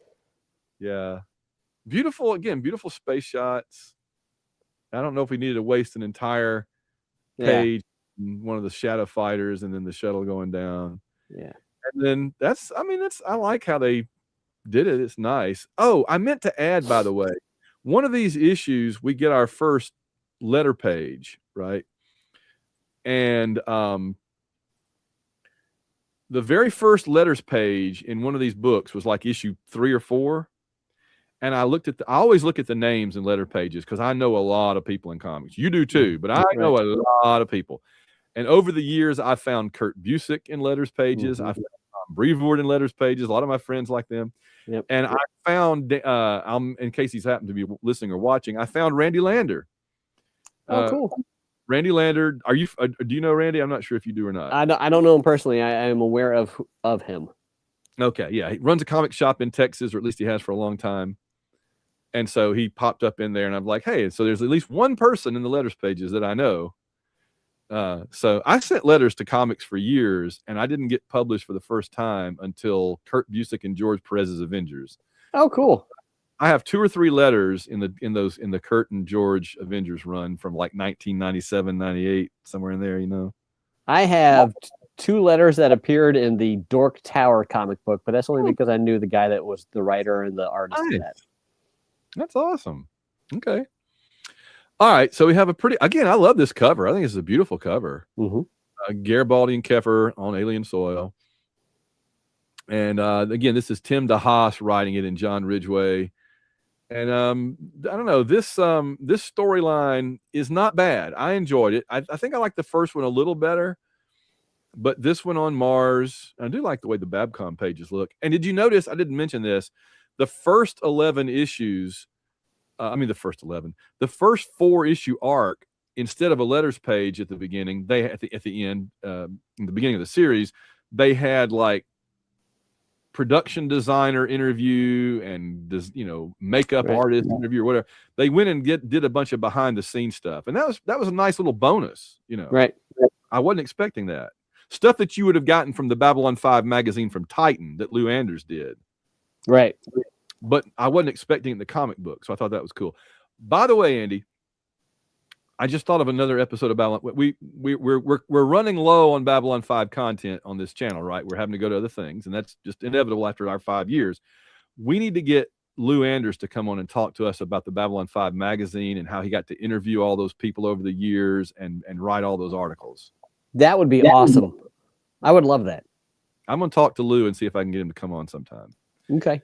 Yeah. Beautiful space shots. I don't know if we needed to waste an entire page in one of the shadow fighters and then the shuttle going down. Yeah. And then I like how they did it. It's nice. Oh, I meant to add, by the way, one of these issues we get our first letter page, right? And the very first letters page in one of these books was like issue 3 or 4, and I always look at the names and letter pages because I know a lot of people in comics. You do too, but I know a lot of people. And over the years, I found Kurt Busiek in letters pages. I found Tom Brevoort in letters pages. A lot of my friends like them. Yep. And I found, in case he's happened to be listening or watching, I found Randy Lander. Oh, cool. Randy Lander, do you know Randy? I'm not sure if you do or not. I don't know him personally. I am aware of him. Okay, yeah. He runs a comic shop in Texas, or at least he has for a long time. And so he popped up in there, and I'm like, hey, so there's at least one person in the letters pages that I know. So I sent letters to comics for years, and I didn't get published for the first time until Kurt Busiek and George Perez's Avengers. Oh, cool. I have 2 or 3 letters in the Kurt and George Avengers run from like 1997, 98, somewhere in there, you know. I have 2 letters that appeared in the Dork Tower comic book, but that's only because I knew the guy that was the writer and the artist of that. That's awesome. Okay. All right. So we have again, I love this cover. I think it's a beautiful cover. Garibaldi and Keffer on alien soil. And again, this is Tim DeHaas writing it and John Ridgway. And I don't know, this storyline is not bad. I enjoyed it. I think I like the first one a little better, but this one on Mars, I do like the way the Babcom pages look. And did you notice, I didn't mention this, the first 11 issues, the first 4 issue arc, instead of a letters page at the beginning, they at the end, in the beginning of the series, they had like production designer interview and makeup artist interview or whatever. They went and did a bunch of behind the scenes stuff, and that was a nice little bonus. Right. I wasn't expecting that stuff that you would have gotten from the Babylon 5 magazine from Titan that Lou Anders did. Right. But I wasn't expecting it in the comic book, so I thought that was cool. By the way, Andy, I just thought of another episode of Babylon. We're running low on Babylon 5 content on this channel, right? We're having to go to other things, and that's just inevitable after our 5 years. We need to get Lou Anders to come on and talk to us about the Babylon 5 magazine and how he got to interview all those people over the years and write all those articles. That would be awesome. I would love that. I'm going to talk to Lou and see if I can get him to come on sometime. Okay.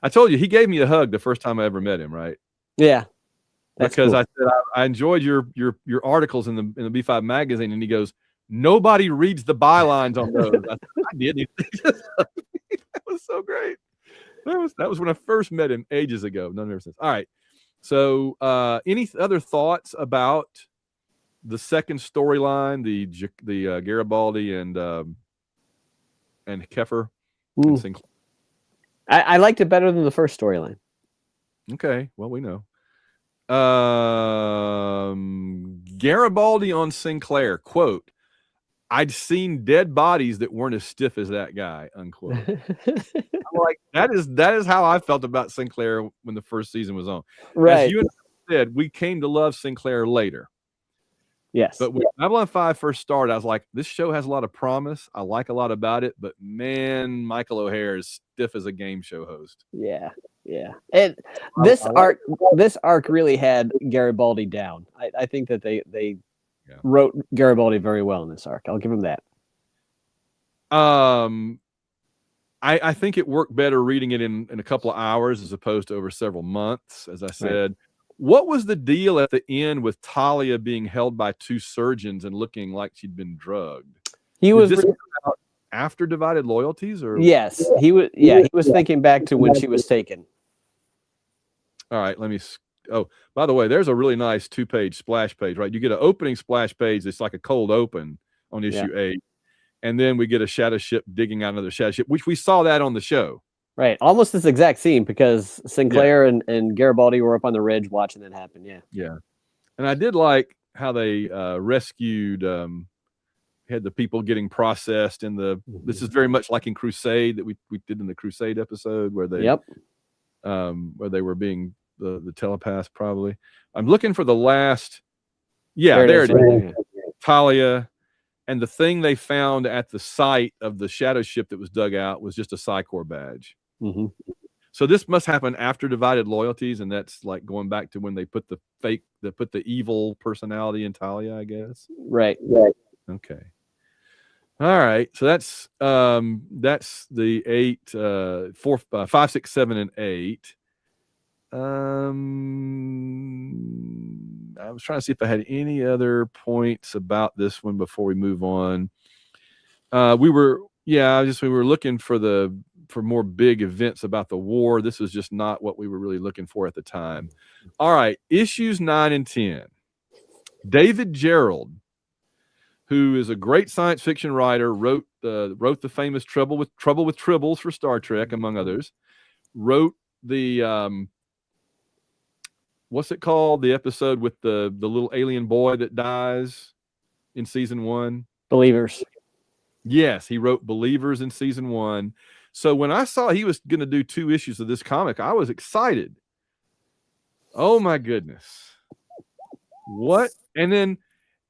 I told you he gave me a hug the first time I ever met him, right? Yeah. Because cool. I said I enjoyed your articles in the B5 magazine, and he goes, nobody reads the bylines on those. I said, I did. That was so great. That was when I first met him ages ago. None ever since. All right. So, any other thoughts about the second storyline, the Garibaldi and Keffer and Sinclair? I liked it better than the first storyline. Okay. Well, we know. Garibaldi on Sinclair, quote, I'd seen dead bodies that weren't as stiff as that guy, unquote. I'm like, that is how I felt about Sinclair when the first season was on. Right. As you and I said, we came to love Sinclair later. Yes. But when Babylon 5 first started, I was like, this show has a lot of promise. I like a lot about it, but man, Michael O'Hare is stiff as a game show host. Yeah. Yeah. And this arc really had Garibaldi down. I think that they wrote Garibaldi very well in this arc. I'll give him that. I think it worked better reading it in a couple of hours as opposed to over several months, as I said. Right. What was the deal at the end with Talia being held by 2 surgeons and looking like she'd been drugged? He was after Divided Loyalties, or yes, he was. Yeah, he was thinking back to when she was taken. All right, let me. Oh, by the way, there's a really nice 2-page splash page, right? You get an opening splash page that's like a cold open on issue 8, and then we get a shadow ship digging out another shadow ship, which we saw that on the show. Right, almost this exact scene because Sinclair and Garibaldi were up on the ridge watching it happen. Yeah, yeah, and I did like how they rescued. Had the people getting processed in the. This is very much like in Crusade that we did in the Crusade episode where they. Yep. Where they were being the telepaths probably. I'm looking for the last. Yeah, there it is. Right. Talia. And the thing they found at the site of the shadow ship that was dug out was just a Psycor badge. Mm-hmm. So this must happen after Divided Loyalties, and that's like going back to when they put the evil personality in Talia, I guess. Right. Okay. All right. So that's the 8, 4, 5, 6, 7, and 8. I was trying to see if I had any other points about this one before we move on. We were looking for more big events about the war. This was just not what we were really looking for at the time. All right, issues 9 and 10. David Gerrold, who is a great science fiction writer, wrote the famous Trouble with Tribbles for Star Trek, among others. Wrote the what's it called? The episode with the little alien boy that dies in season 1. Believers. Yes, he wrote Believers in season 1. So when I saw he was going to do 2 issues of this comic, I was excited. Oh my goodness. What? And then,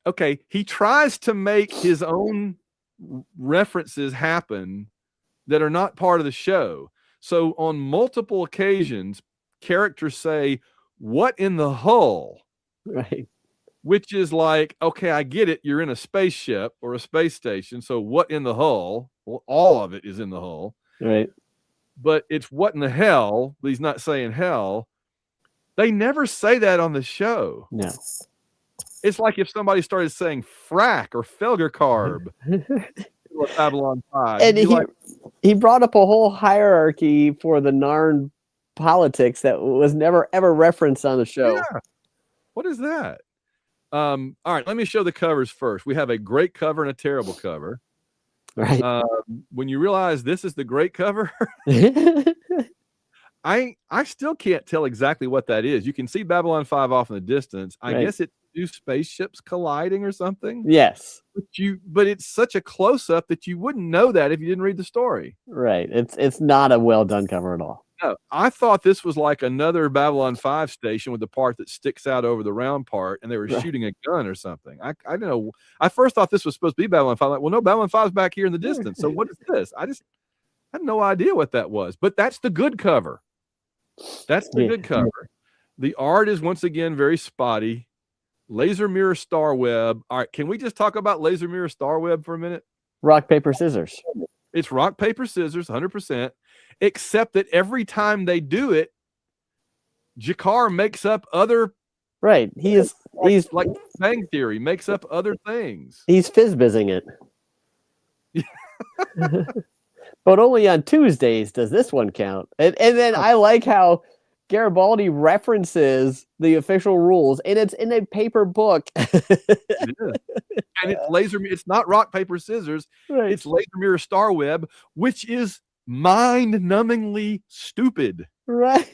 okay, he tries to make his own references happen that are not part of the show. So on multiple occasions, characters say, "What in the hull?" Right. Which is like, okay, I get it. You're in a spaceship or a space station. So what in the hull? Well, all of it is in the hull. Right. But it's what in the hell? But he's not saying hell. They never say that on the show. No. It's like if somebody started saying frack or Felgercarb. Babylon 5. And he brought up a whole hierarchy for the Narn politics that was never ever referenced on the show. Yeah. What is that? All right, let me show the covers first. We have a great cover and a terrible cover. Right. When you realize this is the great cover, I still can't tell exactly what that is. You can see Babylon 5 off in the distance. I guess it's 2 spaceships colliding or something. Yes. But it's such a close-up that you wouldn't know that if you didn't read the story. Right. It's not a well done cover at all. No, I thought this was like another Babylon 5 station with the part that sticks out over the round part, and they were shooting a gun or something. I don't know. I first thought this was supposed to be Babylon 5. Like, well, no, Babylon 5 is back here in the distance. So what is this? I had no idea what that was. But that's the good cover. That's the good cover. The art is once again very spotty. Laser Mirror Star Web. All right, can we just talk about Laser Mirror Star Web for a minute? Rock, paper, scissors. It's rock, paper, scissors, 100%. Except that every time they do it, G'Kar makes up other. Right. He's like Bang Theory makes up other things. He's fizz-bizzing it. But only on Tuesdays does this one count. And then I like how Garibaldi references the official rules, and it's in a paper book. It is. And it's laser. It's not rock, paper, scissors. Right. It's Laser Mirror Star Web, which is mind-numbingly stupid. Right.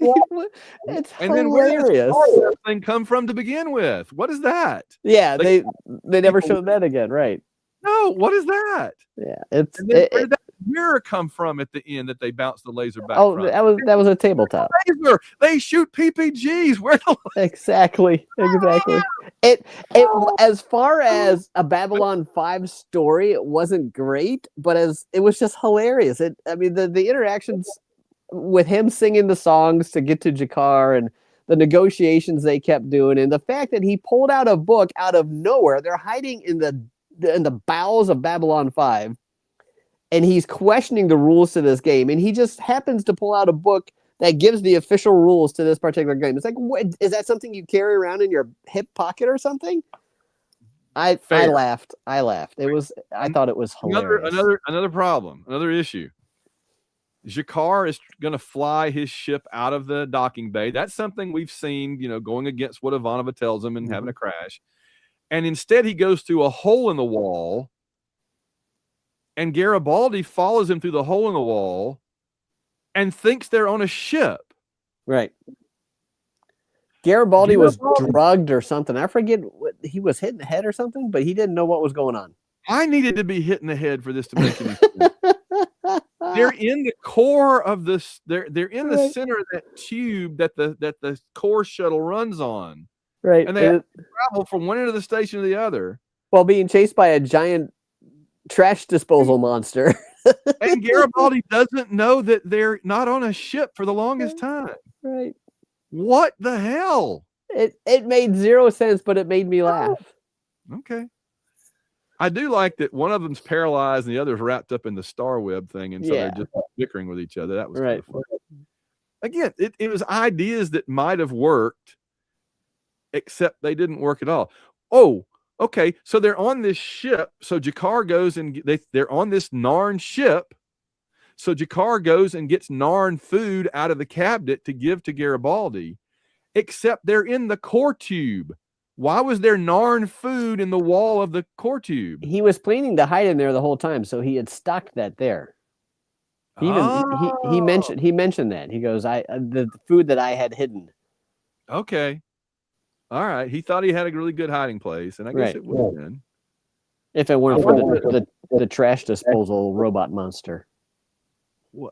It's and then where does that thing come from to begin with? What is that? Yeah, they never showed that again, right? No, what is that? Yeah, where did that mirror come from at the end that they bounce the laser back from? that was a tabletop. Laser. They shoot PPGs. Where the exactly. It as far as a Babylon 5 story, it wasn't great, but it was just hilarious. The interactions with him singing the songs to get to G'Kar and the negotiations they kept doing, and the fact that he pulled out a book out of nowhere. They're hiding in the bowels of Babylon 5, and he's questioning the rules to this game, and he just happens to pull out a book that gives the official rules to this particular game. It's like, what, is that something you carry around in your hip pocket or something? I laughed. I thought it was hilarious. Another problem, another issue. G'Kar is going to fly his ship out of the docking bay. That's something we've seen, going against what Ivanova tells him and having a crash. And instead he goes through a hole in the wall, and Garibaldi follows him through the hole in the wall and thinks they're on a ship. Right. Garibaldi was drugged or something. I forget what he was hit in the head or something, but he didn't know what was going on. I needed to be hit in the head for this to make any sense. They're in the core of this. They're in the center of that tube that the core shuttle runs on. Right. And they have to travel from one end of the station to the other while being chased by a giant trash disposal monster. And Garibaldi doesn't know that they're not on a ship for the longest time. Right. What the hell? It made zero sense, but it made me laugh. Okay. I do like that one of them's paralyzed and the other's wrapped up in the Star Web thing, and so they're just bickering with each other. That was kind of fun. again, it was ideas that might have worked, except they didn't work at all. Oh, okay. So they're on this ship. So Jakar goes and they're on this Narn ship. So Jakar goes and gets Narn food out of the cabinet to give to Garibaldi, except they're in the core tube. Why was there Narn food in the wall of the core tube? He was planning to hide in there the whole time, so he had stocked that there. He even he mentioned that. He goes, the food that I had hidden. Okay. All right. He thought he had a really good hiding place, and I guess it would have been. If it weren't for the trash disposal robot monster.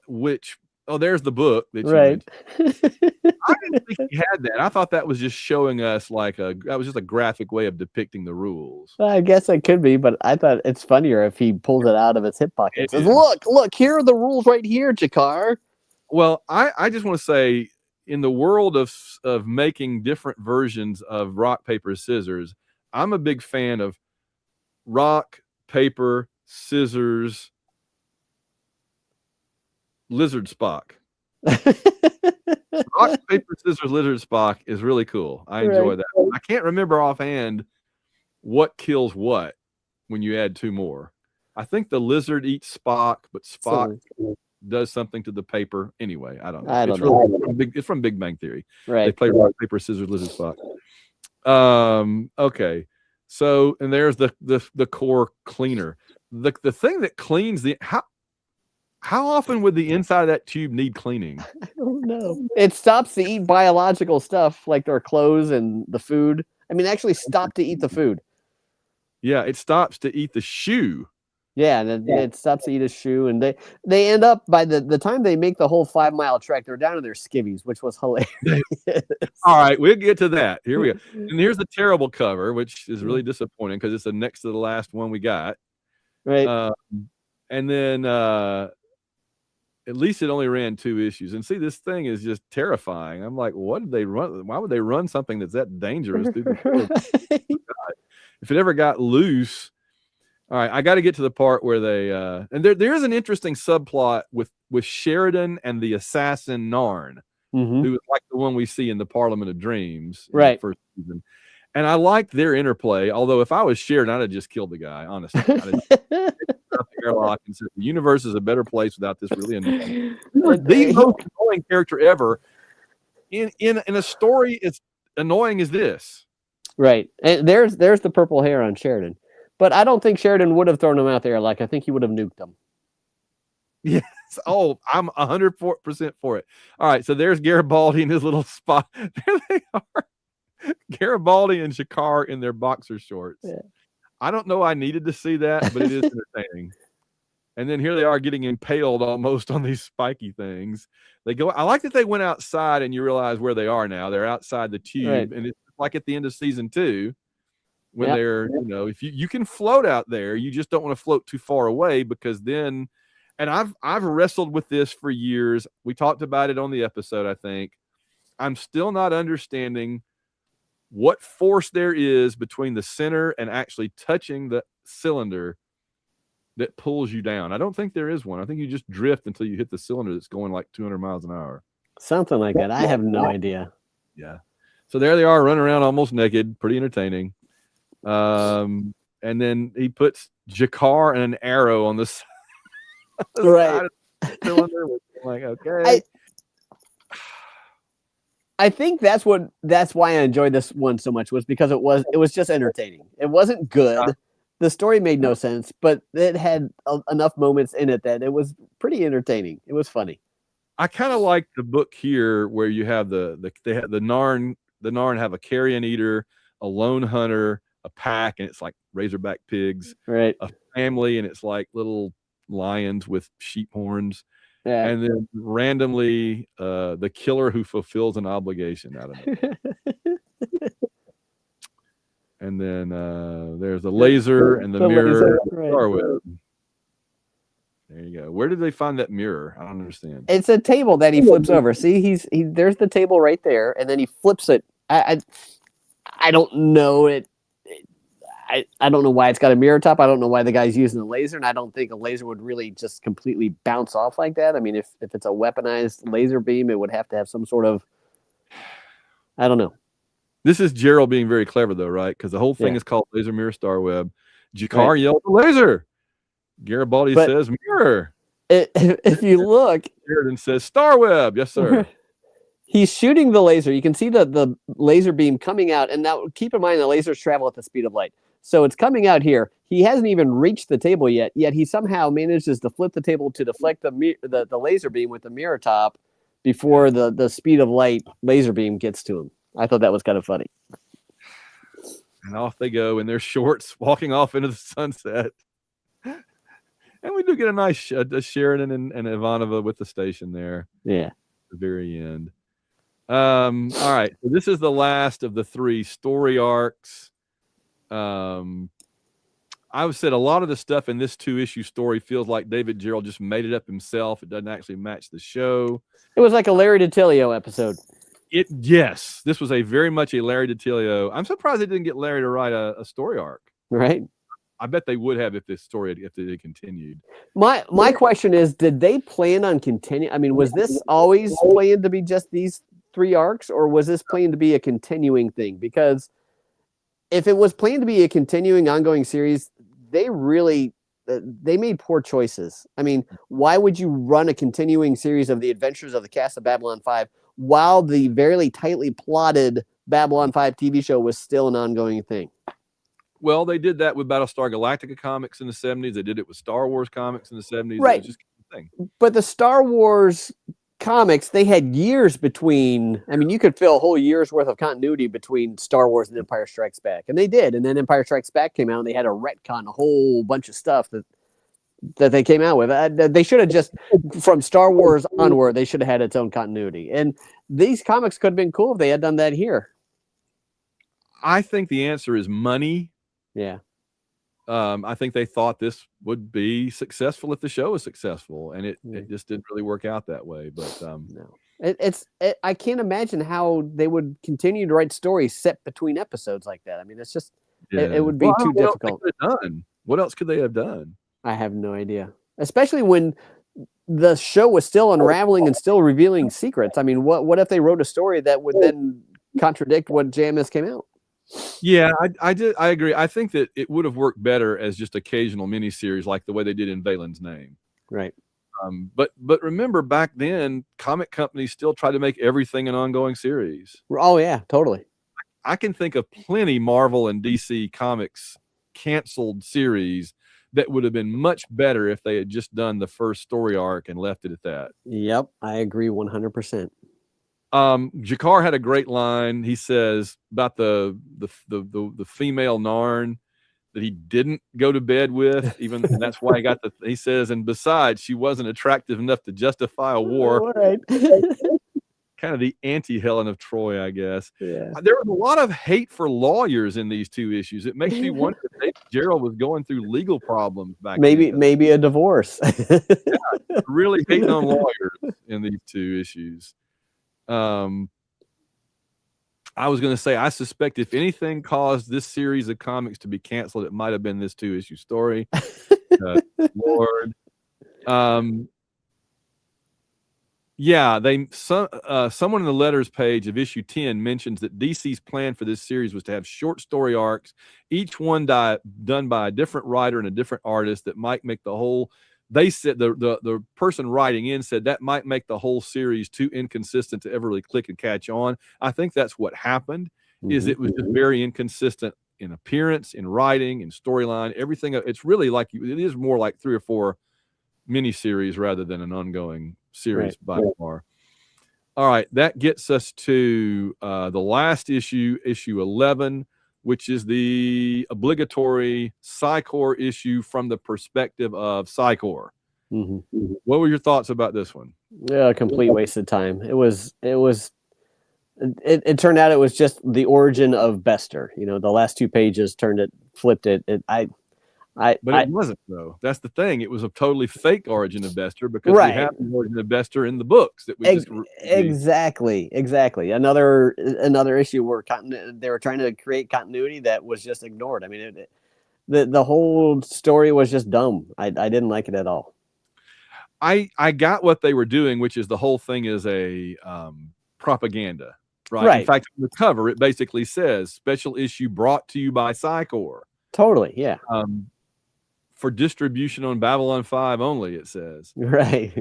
Which, there's the book that you right. I didn't think he had that. I thought that was just showing us that was just a graphic way of depicting the rules. Well, I guess it could be, but I thought it's funnier if he pulls it out of his hip pocket and says, look, here are the rules right here, Jakar. Well, I just want to say, in the world of making different versions of rock, paper, scissors, I'm a big fan of rock, paper, scissors, Lizard Spock. Rock, paper, scissors, Lizard Spock is really cool. I enjoy that. I can't remember offhand what kills what when you add two more. I think the lizard eats Spock, but Spock does something to the paper. Anyway, I don't know. It's from Big Bang Theory. Right. They play rock, paper, scissors, Lizard Spock. Okay. So, and there's the core cleaner. The thing that cleans how often would the inside of that tube need cleaning? I don't know. It stops to eat biological stuff like their clothes and the food. I mean, actually stop to eat the food. Yeah, it stops to eat the shoe. Yeah, and it stops to eat a shoe, and they end up, by the time they make the whole 5-mile trek, they're down to their skivvies, which was hilarious. All right, we'll get to that. Here we go. And here's the terrible cover, which is really disappointing because it's the next to the last one we got. Right. And then at least it only ran 2 issues. And see, this thing is just terrifying. I'm like, what did they run? Why would they run something that's that dangerous through the if it ever got loose? All right, I got to get to the part where they and there is an interesting subplot with Sheridan and the assassin Narn, who is like the one we see in the Parliament of Dreams, in the first season. And I liked their interplay. Although if I was Sheridan, I'd have just killed the guy. Honestly, the airlock and said the universe is a better place without this really annoying. The most annoying character ever in a story as annoying as this. Right, and there's the purple hair on Sheridan. But I don't think Sheridan would have thrown him out there. Like, I think he would have nuked him. Yes. Oh, I'm 100% for it. All right. So there's Garibaldi in his little spot. There they are. Garibaldi and Jakar in their boxer shorts. Yeah. I don't know I needed to see that, but it is entertaining. And then here they are getting impaled almost on these spiky things. I like that they went outside and you realize where they are now. They're outside the tube. And it's like at the end of season 2. When they're, if you can float out there, you just don't want to float too far away because then, and I've wrestled with this for years. We talked about it on the episode, I think. I'm still not understanding what force there is between the center and actually touching the cylinder that pulls you down. I don't think there is one. I think you just drift until you hit the cylinder that's going like 200 miles an hour. Something like that. I have no idea. Yeah. So there they are running around almost naked. Pretty entertaining. And then he puts Jakar and an arrow on the side of the cylinder. Like, okay. I think that's why I enjoyed this one so much, was because it was just entertaining. It wasn't good. The story made no sense, but it had enough moments in it that it was pretty entertaining. It was funny. I kind of like the book here where you have the Narn have a carrion eater, a lone hunter, a pack, and it's like razorback pigs, right? A family, and it's like little lions with sheep horns, and then randomly the killer who fulfills an obligation. I don't know. And then there's the laser and the mirror. Laser, there you go. Where did they find that mirror? I don't understand. It's a table that he flips over. See, there's the table right there, and then he flips it. I don't know it. I don't know why it's got a mirror top. I don't know why the guy's using a laser, and I don't think a laser would really just completely bounce off like that. I mean, if it's a weaponized laser beam, it would have to have some sort of, I don't know. This is Gerald being very clever, though, right? Because the whole thing is called Laser Mirror Star Web. G'Kar yelled laser. Garibaldi says mirror. If you look, Sheridan says Star Web. Yes, sir. He's shooting the laser. You can see the laser beam coming out. And now keep in mind the lasers travel at the speed of light. So it's coming out here. He hasn't even reached the table yet he somehow manages to flip the table to deflect the laser beam with the mirror top before the speed of light laser beam gets to him. I thought that was kind of funny. And off they go in their shorts, walking off into the sunset. And we do get a nice Sheridan and Ivanova with the station there. Yeah. At the very end. All right. So this is the last of the 3 story arcs. I would said a lot of the stuff in this 2-issue story feels like David Gerald just made it up himself. It doesn't actually match the show. It was like a Larry DiTillio episode. Yes, this was a very much a Larry DiTillio. I'm surprised they didn't get Larry to write a story arc. Right. I bet they would have if they continued. My question is, did they plan on continuing? I mean, was this always planned to be just these 3 arcs, or was this planned to be a continuing thing? Because if it was planned to be a continuing ongoing series, they made poor choices. I mean, why would you run a continuing series of the adventures of the cast of Babylon 5 while the very tightly plotted Babylon 5 TV show was still an ongoing thing? Well, they did that with Battlestar Galactica comics in the 70s. They did it with Star Wars comics in the 70s. Right. It was just a thing. But the Star Wars comics, they had years between. I mean, you could fill a whole year's worth of continuity between Star Wars and Empire Strikes Back. And they did. And then Empire Strikes Back came out, and they had to retcon a whole bunch of stuff that they came out with. They should have just, from Star Wars onward, they should have had its own continuity. And these comics could have been cool if they had done that here. I think the answer is money. Yeah. I think they thought this would be successful if the show was successful, and it just didn't really work out that way. But no, I can't imagine how they would continue to write stories set between episodes like that. I mean, it's just it would be too difficult. What else could they have done? I have no idea, especially when the show was still unraveling and still revealing secrets. I mean, what if they wrote a story that would then contradict what JMS came out? Yeah, I agree. I think that it would have worked better as just occasional miniseries, like the way they did in Valen's Name. Right. But remember, back then, comic companies still tried to make everything an ongoing series. Oh yeah, totally. I can think of plenty Marvel and DC Comics canceled series that would have been much better if they had just done the first story arc and left it at that. Yep, I agree 100%. G'Kar had a great line. He says about the female Narn that he didn't go to bed with, even and that's why he got he says, and besides, she wasn't attractive enough to justify a war. Right. Kind of the anti-Helen of Troy, I guess. Yeah. There was a lot of hate for lawyers in these 2 issues. It makes me wonder if David Gerald was going through legal problems back then. Maybe a divorce. Yeah, really hating on lawyers in these 2 issues. I was going to say, I suspect if anything caused this series of comics to be canceled, it might have been this 2-issue story. Lord. Yeah, someone in the letters page of issue 10 mentions that DC's plan for this series was to have short story arcs, each one done by a different writer and a different artist that might make the whole. They said the person writing in said that might make the whole series too inconsistent to ever really click and catch on. I think that's what happened. Is it was just very inconsistent in appearance, in writing, in storyline, everything. It's really like it is more like 3 or 4 miniseries rather than an ongoing series by far. All right, that gets us to the last issue, issue 11. Which is the obligatory Psychor issue from the perspective of Psychor. Mm-hmm. What were your thoughts about this one? Yeah, a complete waste of time. It turned out it was just the origin of Bester. You know, the last 2 pages flipped it. But it wasn't, though. That's the thing. It was a totally fake origin of Bester because we have the origin of Bester in the books that we exactly. Another issue where they were trying to create continuity that was just ignored. I mean, the whole story was just dumb. I didn't like it at all. I got what they were doing, which is the whole thing is a propaganda, right? Right. In fact, on the cover, it basically says special issue brought to you by Psycor. Totally, yeah. For distribution on Babylon 5 only, it says. Right.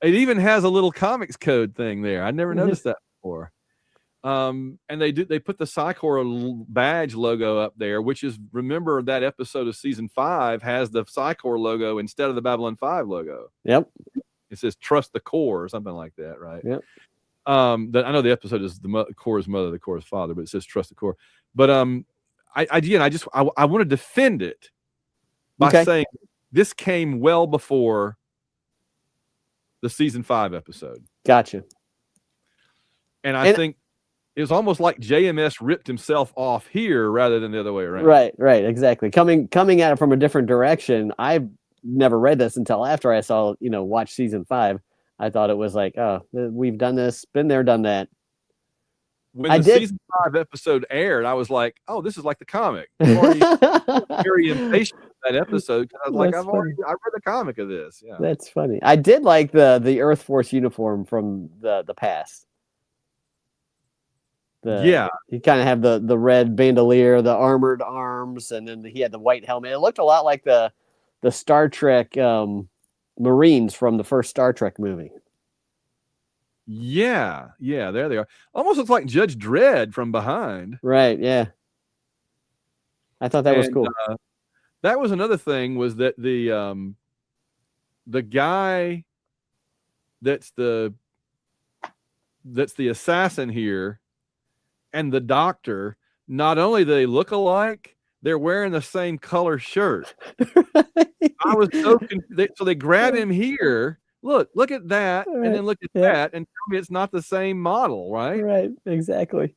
It even has a little comics code thing there. I never noticed that before. And they put the Psycor badge logo up there, which is, remember that episode of season 5 has the Psycor logo instead of the Babylon 5 logo. Yep. It says "Trust the Core" or something like that, right? Yep. I know the episode is the Core's mother, the Core's father, but it says "Trust the Core." But I want to defend it by saying this came well before the season 5 episode. Gotcha. And I think it was almost like JMS ripped himself off here rather than the other way around. Right, exactly. Coming at it from a different direction. I've never read this until after I saw, watch season 5. I thought it was like, oh, we've done this, been there, done that. When the season 5 episode aired, I was like, oh, this is like the comic. I'm already very impatient with that episode because I was like, I read the comic of this. Yeah, that's funny. I did like the Earth Force uniform from the past. You kind of have the red bandolier, the armored arms, and then he had the white helmet. It looked a lot like the Star Trek Marines from the first Star Trek movie. Yeah, there they are. Almost looks like Judge Dredd from behind. Right, yeah. I thought that was cool. That was another thing, was that the guy that's the assassin here and the doctor, not only do they look alike, they're wearing the same color shirt. I was so confused. So they grab him here. Look at that, and then look at that, and tell me it's not the same model, right? Right, exactly.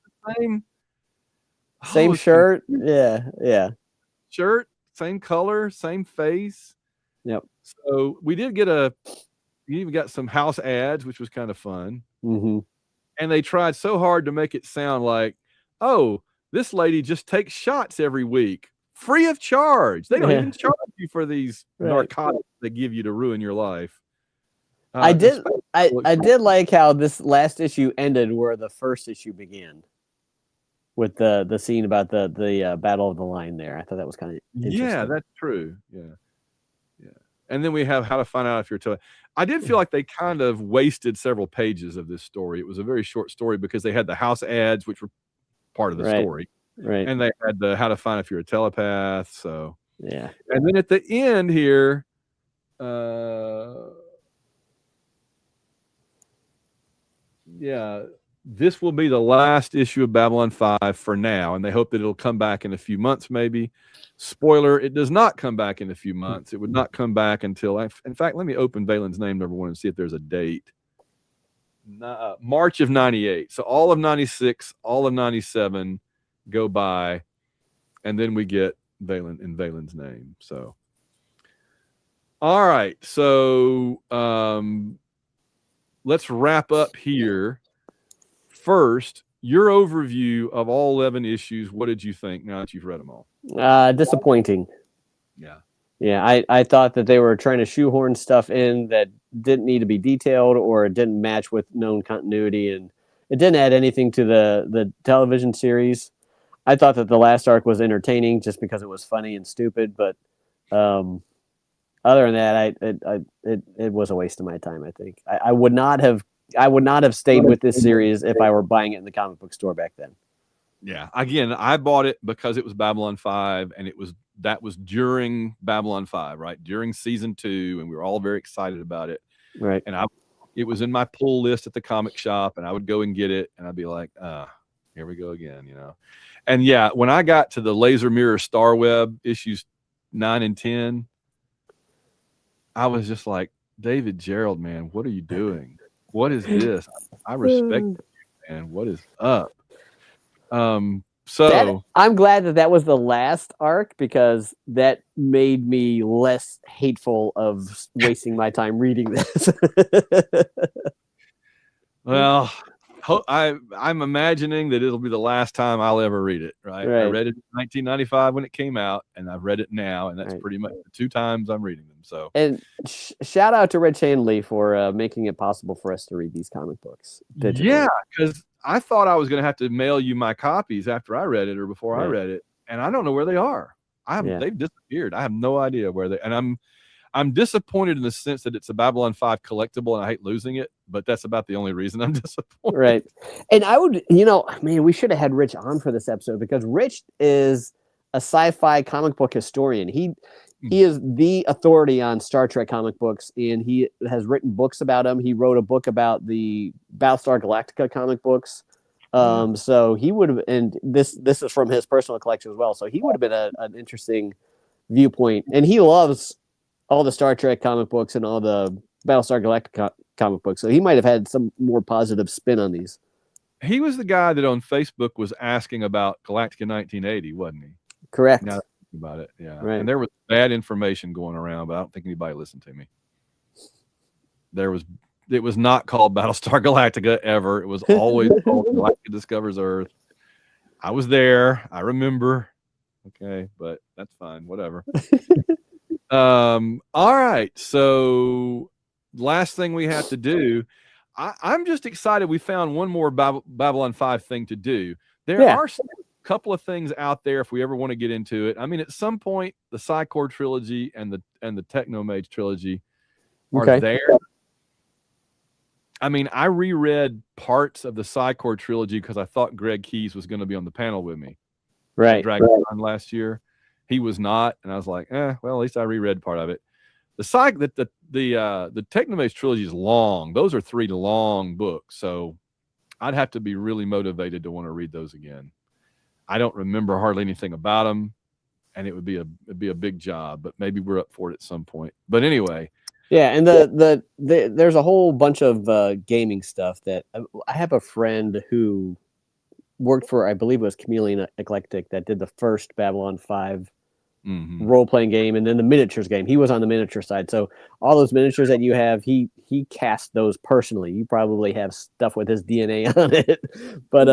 Same shirt. Yeah. Shirt, same color, same face. Yep. So we did get you even got some house ads, which was kind of fun. Mm-hmm. And they tried so hard to make it sound like, oh, this lady just takes shots every week, free of charge. They don't even charge you for these narcotics they give you to ruin your life. I did like how this last issue ended where the first issue began, with the scene about the Battle of the Line there. I thought that was kind of interesting. Yeah, that's true. Yeah. And then we have how to find out if you're I did feel like they kind of wasted several pages of this story. It was a very short story because they had the house ads, which were part of the story. Right. And they had the how to find if you're a telepath. So yeah. And then at the end here, this will be the last issue of Babylon 5 for now, and they hope that it'll come back in a few months, maybe. Spoiler, it does not come back in a few months. It would not come back until, in fact, let me open Valen's name, number 1, and see if there's a date. March of 98. So all of 96, all of 97 go by, and then we get Valen in Valen's name. So, all right. So let's wrap up here. First, your overview of all 11 issues. What did you think now that you've read them all? Disappointing. Yeah, I thought that they were trying to shoehorn stuff in that didn't need to be detailed, or it didn't match with known continuity, and it didn't add anything to the television series. I thought that the last arc was entertaining just because it was funny and stupid, but other than that, it was a waste of my time. I think I would not have stayed with this series if I were buying it in the comic book store back then. Yeah. Again, I bought it because it was Babylon 5, and that was during Babylon 5, right? During season 2, and we were all very excited about it. Right. And it was in my pull list at the comic shop, and I would go and get it, and I'd be like, here we go again, And yeah, when I got to the Laser Mirror Star Web issues 9 and 10, I was just like, David Gerald, man, what are you doing? What is this? I respect you, man. What is up? I'm glad that was the last arc, because that made me less hateful of wasting my time reading this. Well, I'm imagining that it'll be the last time I'll ever read it. Right? I read it in 1995 when it came out, and I've read it now, and that's pretty much the 2 times I'm reading them. So, and shout out to Rich Handley for making it possible for us to read these comic books digitally. Yeah, because I thought I was going to have to mail you my copies after I read it or before I read it, and I don't know where they are. They've disappeared. I have no idea where they. And I'm disappointed in the sense that it's a Babylon 5 collectible, and I hate losing it. But that's about the only reason I'm disappointed. Right. And I would, man, we should have had Rich on for this episode because Rich is a sci-fi comic book historian. He is the authority on Star Trek comic books, and he has written books about them. He wrote a book about the Battlestar Galactica comic books. So he would have, and this is from his personal collection as well. So he would have been an interesting viewpoint, and he loves all the Star Trek comic books and all the Battlestar Galactica comic books. So he might have had some more positive spin on these. He was the guy that on Facebook was asking about Galactica 1980, wasn't he? Correct. Now about it, yeah. Right. And there was bad information going around, but I don't think anybody listened to me. It was not called Battlestar Galactica ever. It was always called Galactica Discovers Earth. I was there. I remember. Okay, but that's fine. Whatever. All right. So last thing we have to do. I'm just excited. We found one more Babylon 5 thing to do. There are a couple of things out there if we ever want to get into it. I mean, at some point, the Psychor trilogy and the Technomage trilogy are there. I mean, I reread parts of the Psychor trilogy because I thought Greg Keyes was going to be on the panel with me. Right. DragonCon last year. He was not, and I was like, well, at least I reread part of it. The Technomage trilogy is long. Those are 3 long books, so I'd have to be really motivated to want to read those again. I don't remember hardly anything about them, and it'd be a big job, but maybe we're up for it at some point. But anyway. Yeah, and there's a whole bunch of gaming stuff that I have a friend who worked for, I believe it was Chameleon Eclectic, that did the first Babylon 5 role-playing game and then the miniatures game. He was on the miniature side. So all those miniatures that you have, he cast those personally. You probably have stuff with his DNA on it. But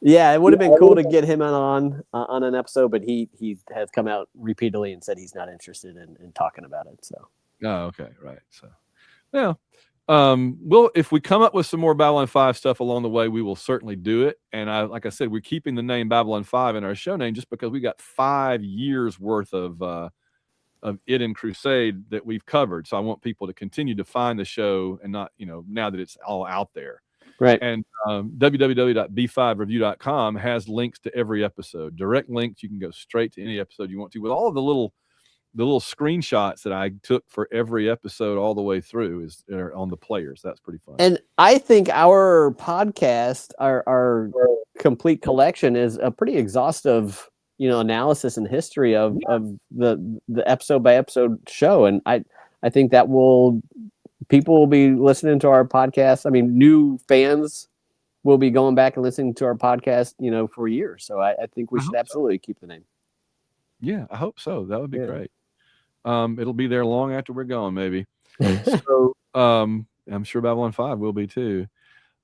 yeah, it would have been cool to get him on an episode, but he has come out repeatedly and said he's not interested in talking about it. So. Oh, okay, right. So, yeah. Well, if we come up with some more Babylon 5 stuff along the way, we will certainly do it. And like I said, we're keeping the name Babylon 5 in our show name just because we got 5 years worth of it in Crusade that we've covered. So I want people to continue to find the show and not, now that it's all out there. Right. And www.b5review.com has links to every episode, direct links. You can go straight to any episode you want to with all of the little screenshots that I took for every episode all the way through are on the players. That's pretty fun. And I think our podcast, our complete collection is a pretty exhaustive, analysis and history of the episode by episode show. And I think that people will be listening to our podcast. I mean, new fans will be going back and listening to our podcast, for years. So I think we should absolutely keep the name. Yeah, I hope so. That would be great. It'll be there long after we're gone, maybe. So I'm sure Babylon 5 will be too.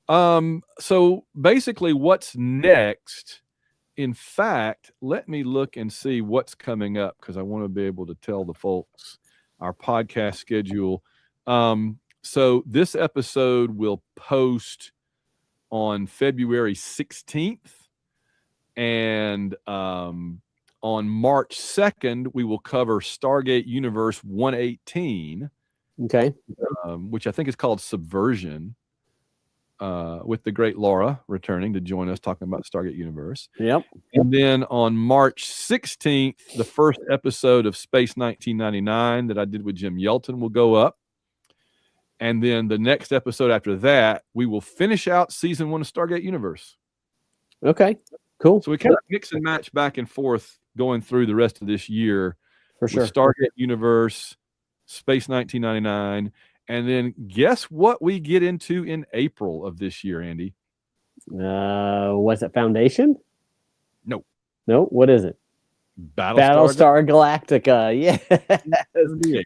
So basically what's next, in fact, let me look and see what's coming up because I want to be able to tell the folks our podcast schedule. So this episode will post on February 16th and on March 2nd, we will cover Stargate Universe 118. Okay. Which I think is called Subversion, with the great Laura returning to join us talking about Stargate Universe. Yep. And then on March 16th, the first episode of Space 1999 that I did with Jim Yelton will go up. And then the next episode after that, we will finish out season 1 of Stargate Universe. Okay. Cool. So we kind of mix and match back and forth going through the rest of this year. For sure. Stargate Universe, Space 1999, and then guess what we get into in April of this year, Andy? Was it Foundation? No. No, what is it? Battlestar Galactica. Yeah.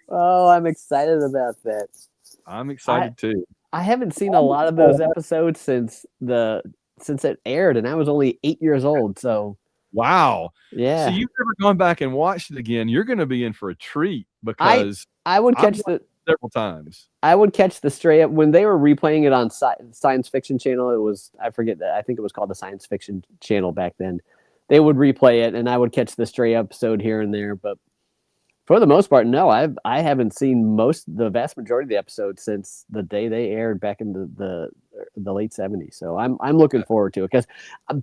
Oh, I'm excited about that. I'm excited too. I haven't seen a lot of those episodes since it aired, and I was only 8 years old. So Wow. So yeah, you've never gone back and watched it again. You're going to be in for a treat I because I would I've catch watched it several times. I would catch the stray up when they were replaying it on Science Fiction Channel. It was, I forget that, I think it was called the Science Fiction Channel back then. They would replay it, and I would catch the stray episode here and there. But for the most part, no, I haven't seen the vast majority of the episodes since the day they aired back in the late '70s. So I'm looking forward to it, because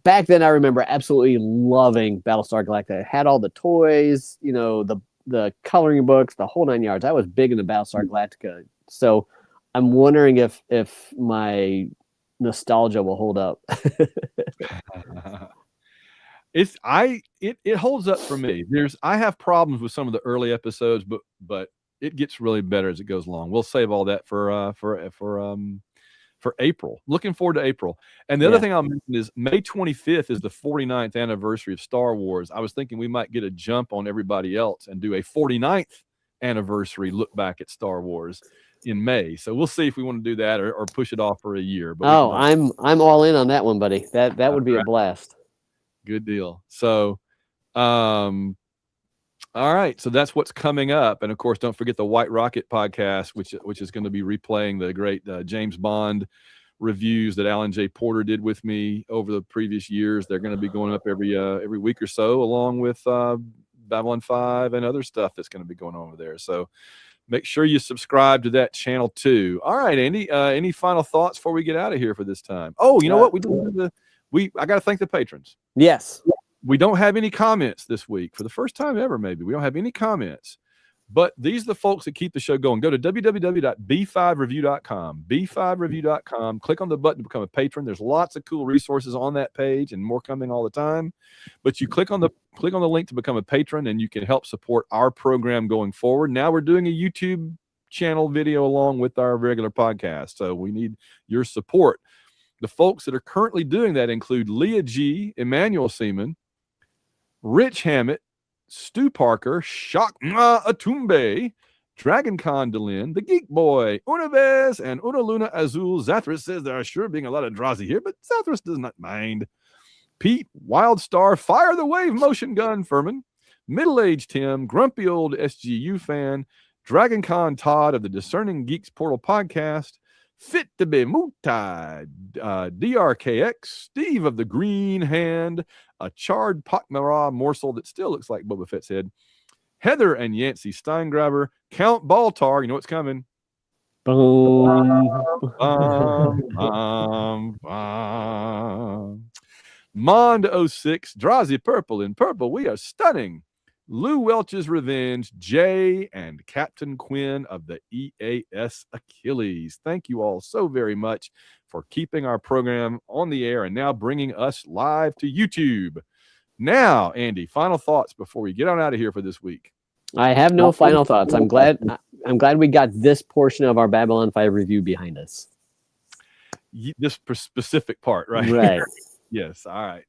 back then I remember absolutely loving Battlestar Galactica. It had all the toys, the coloring books, the whole 9 yards. I was big into Battlestar Galactica. So I'm wondering if my nostalgia will hold up. It holds up for me. I have problems with some of the early episodes, but it gets really better as it goes along. We'll save all that for April. Looking forward to April. And the other thing I'll mention is May 25th is the 49th anniversary of Star Wars. I was thinking we might get a jump on everybody else and do a 49th anniversary look back at Star Wars in May. So we'll see if we want to do that or push it off for a year. But I'm all in on that one, buddy. That would be a blast. Good deal. So, all right. So that's what's coming up. And of course, don't forget the White Rocket podcast, which is going to be replaying the great James Bond reviews that Alan J. Porter did with me over the previous years. They're going to be going up every week or so, along with Babylon 5 and other stuff that's going to be going on over there. So make sure you subscribe to that channel too. All right, Andy, any final thoughts before we get out of here for this time? Oh, you know what? I got to thank the patrons. Yes. We don't have any comments this week for the first time ever. Maybe we don't have any comments, but these are the folks that keep the show going. Go to www.b5review.com, b5review.com, click on the button to become a patron. There's lots of cool resources on that page and more coming all the time, but you click on the link to become a patron and you can help support our program going forward. Now we're doing a YouTube channel video along with our regular podcast. So we need your support. The folks that are currently doing that include Leah G, Emmanuel Seaman, Rich Hammett, Stu Parker, Shakma Atumbe, Dragon Con Delin, The Geek Boy, Unaves, and Una Luna Azul. Zathras says there are sure being a lot of Drazi here, but Zathras does not mind. Pete, Wildstar, Fire the Wave Motion Gun, Furman, Middle-Aged Tim, Grumpy Old SGU Fan, Dragon Con Todd of the Discerning Geeks Portal Podcast, Fit to be Mutai, DRKX, Steve of the Green Hand, a charred Pakmara morsel that still looks like Boba Fett's head, Heather and Yancey Steingraber, Count Baltar, you know what's coming. Boom. Mond 06, Drazi Purple. In purple, we are stunning. Lou Welch's Revenge, Jay, and Captain Quinn of the EAS Achilles. Thank you all so very much for keeping our program on the air and now bringing us live to YouTube. Now, Andy, final thoughts before we get on out of here for this week. I have no final thoughts. I'm glad we got this portion of our Babylon 5 review behind us. This specific part, right? Right. Yes. All right.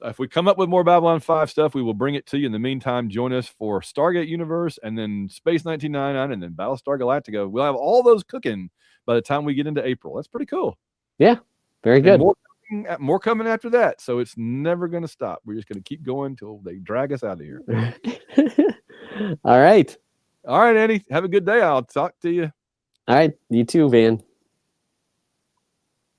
If we come up with more Babylon 5 stuff, we will bring it to you. In the meantime, join us for Stargate Universe and then Space 1999 and then Battlestar Galactica. We'll have all those cooking by the time we get into April. That's pretty cool. Yeah, very good. More coming after that. So it's never going to stop. We're just going to keep going until they drag us out of here. All right. All right, Andy. Have a good day. I'll talk to you. All right. You too, Van.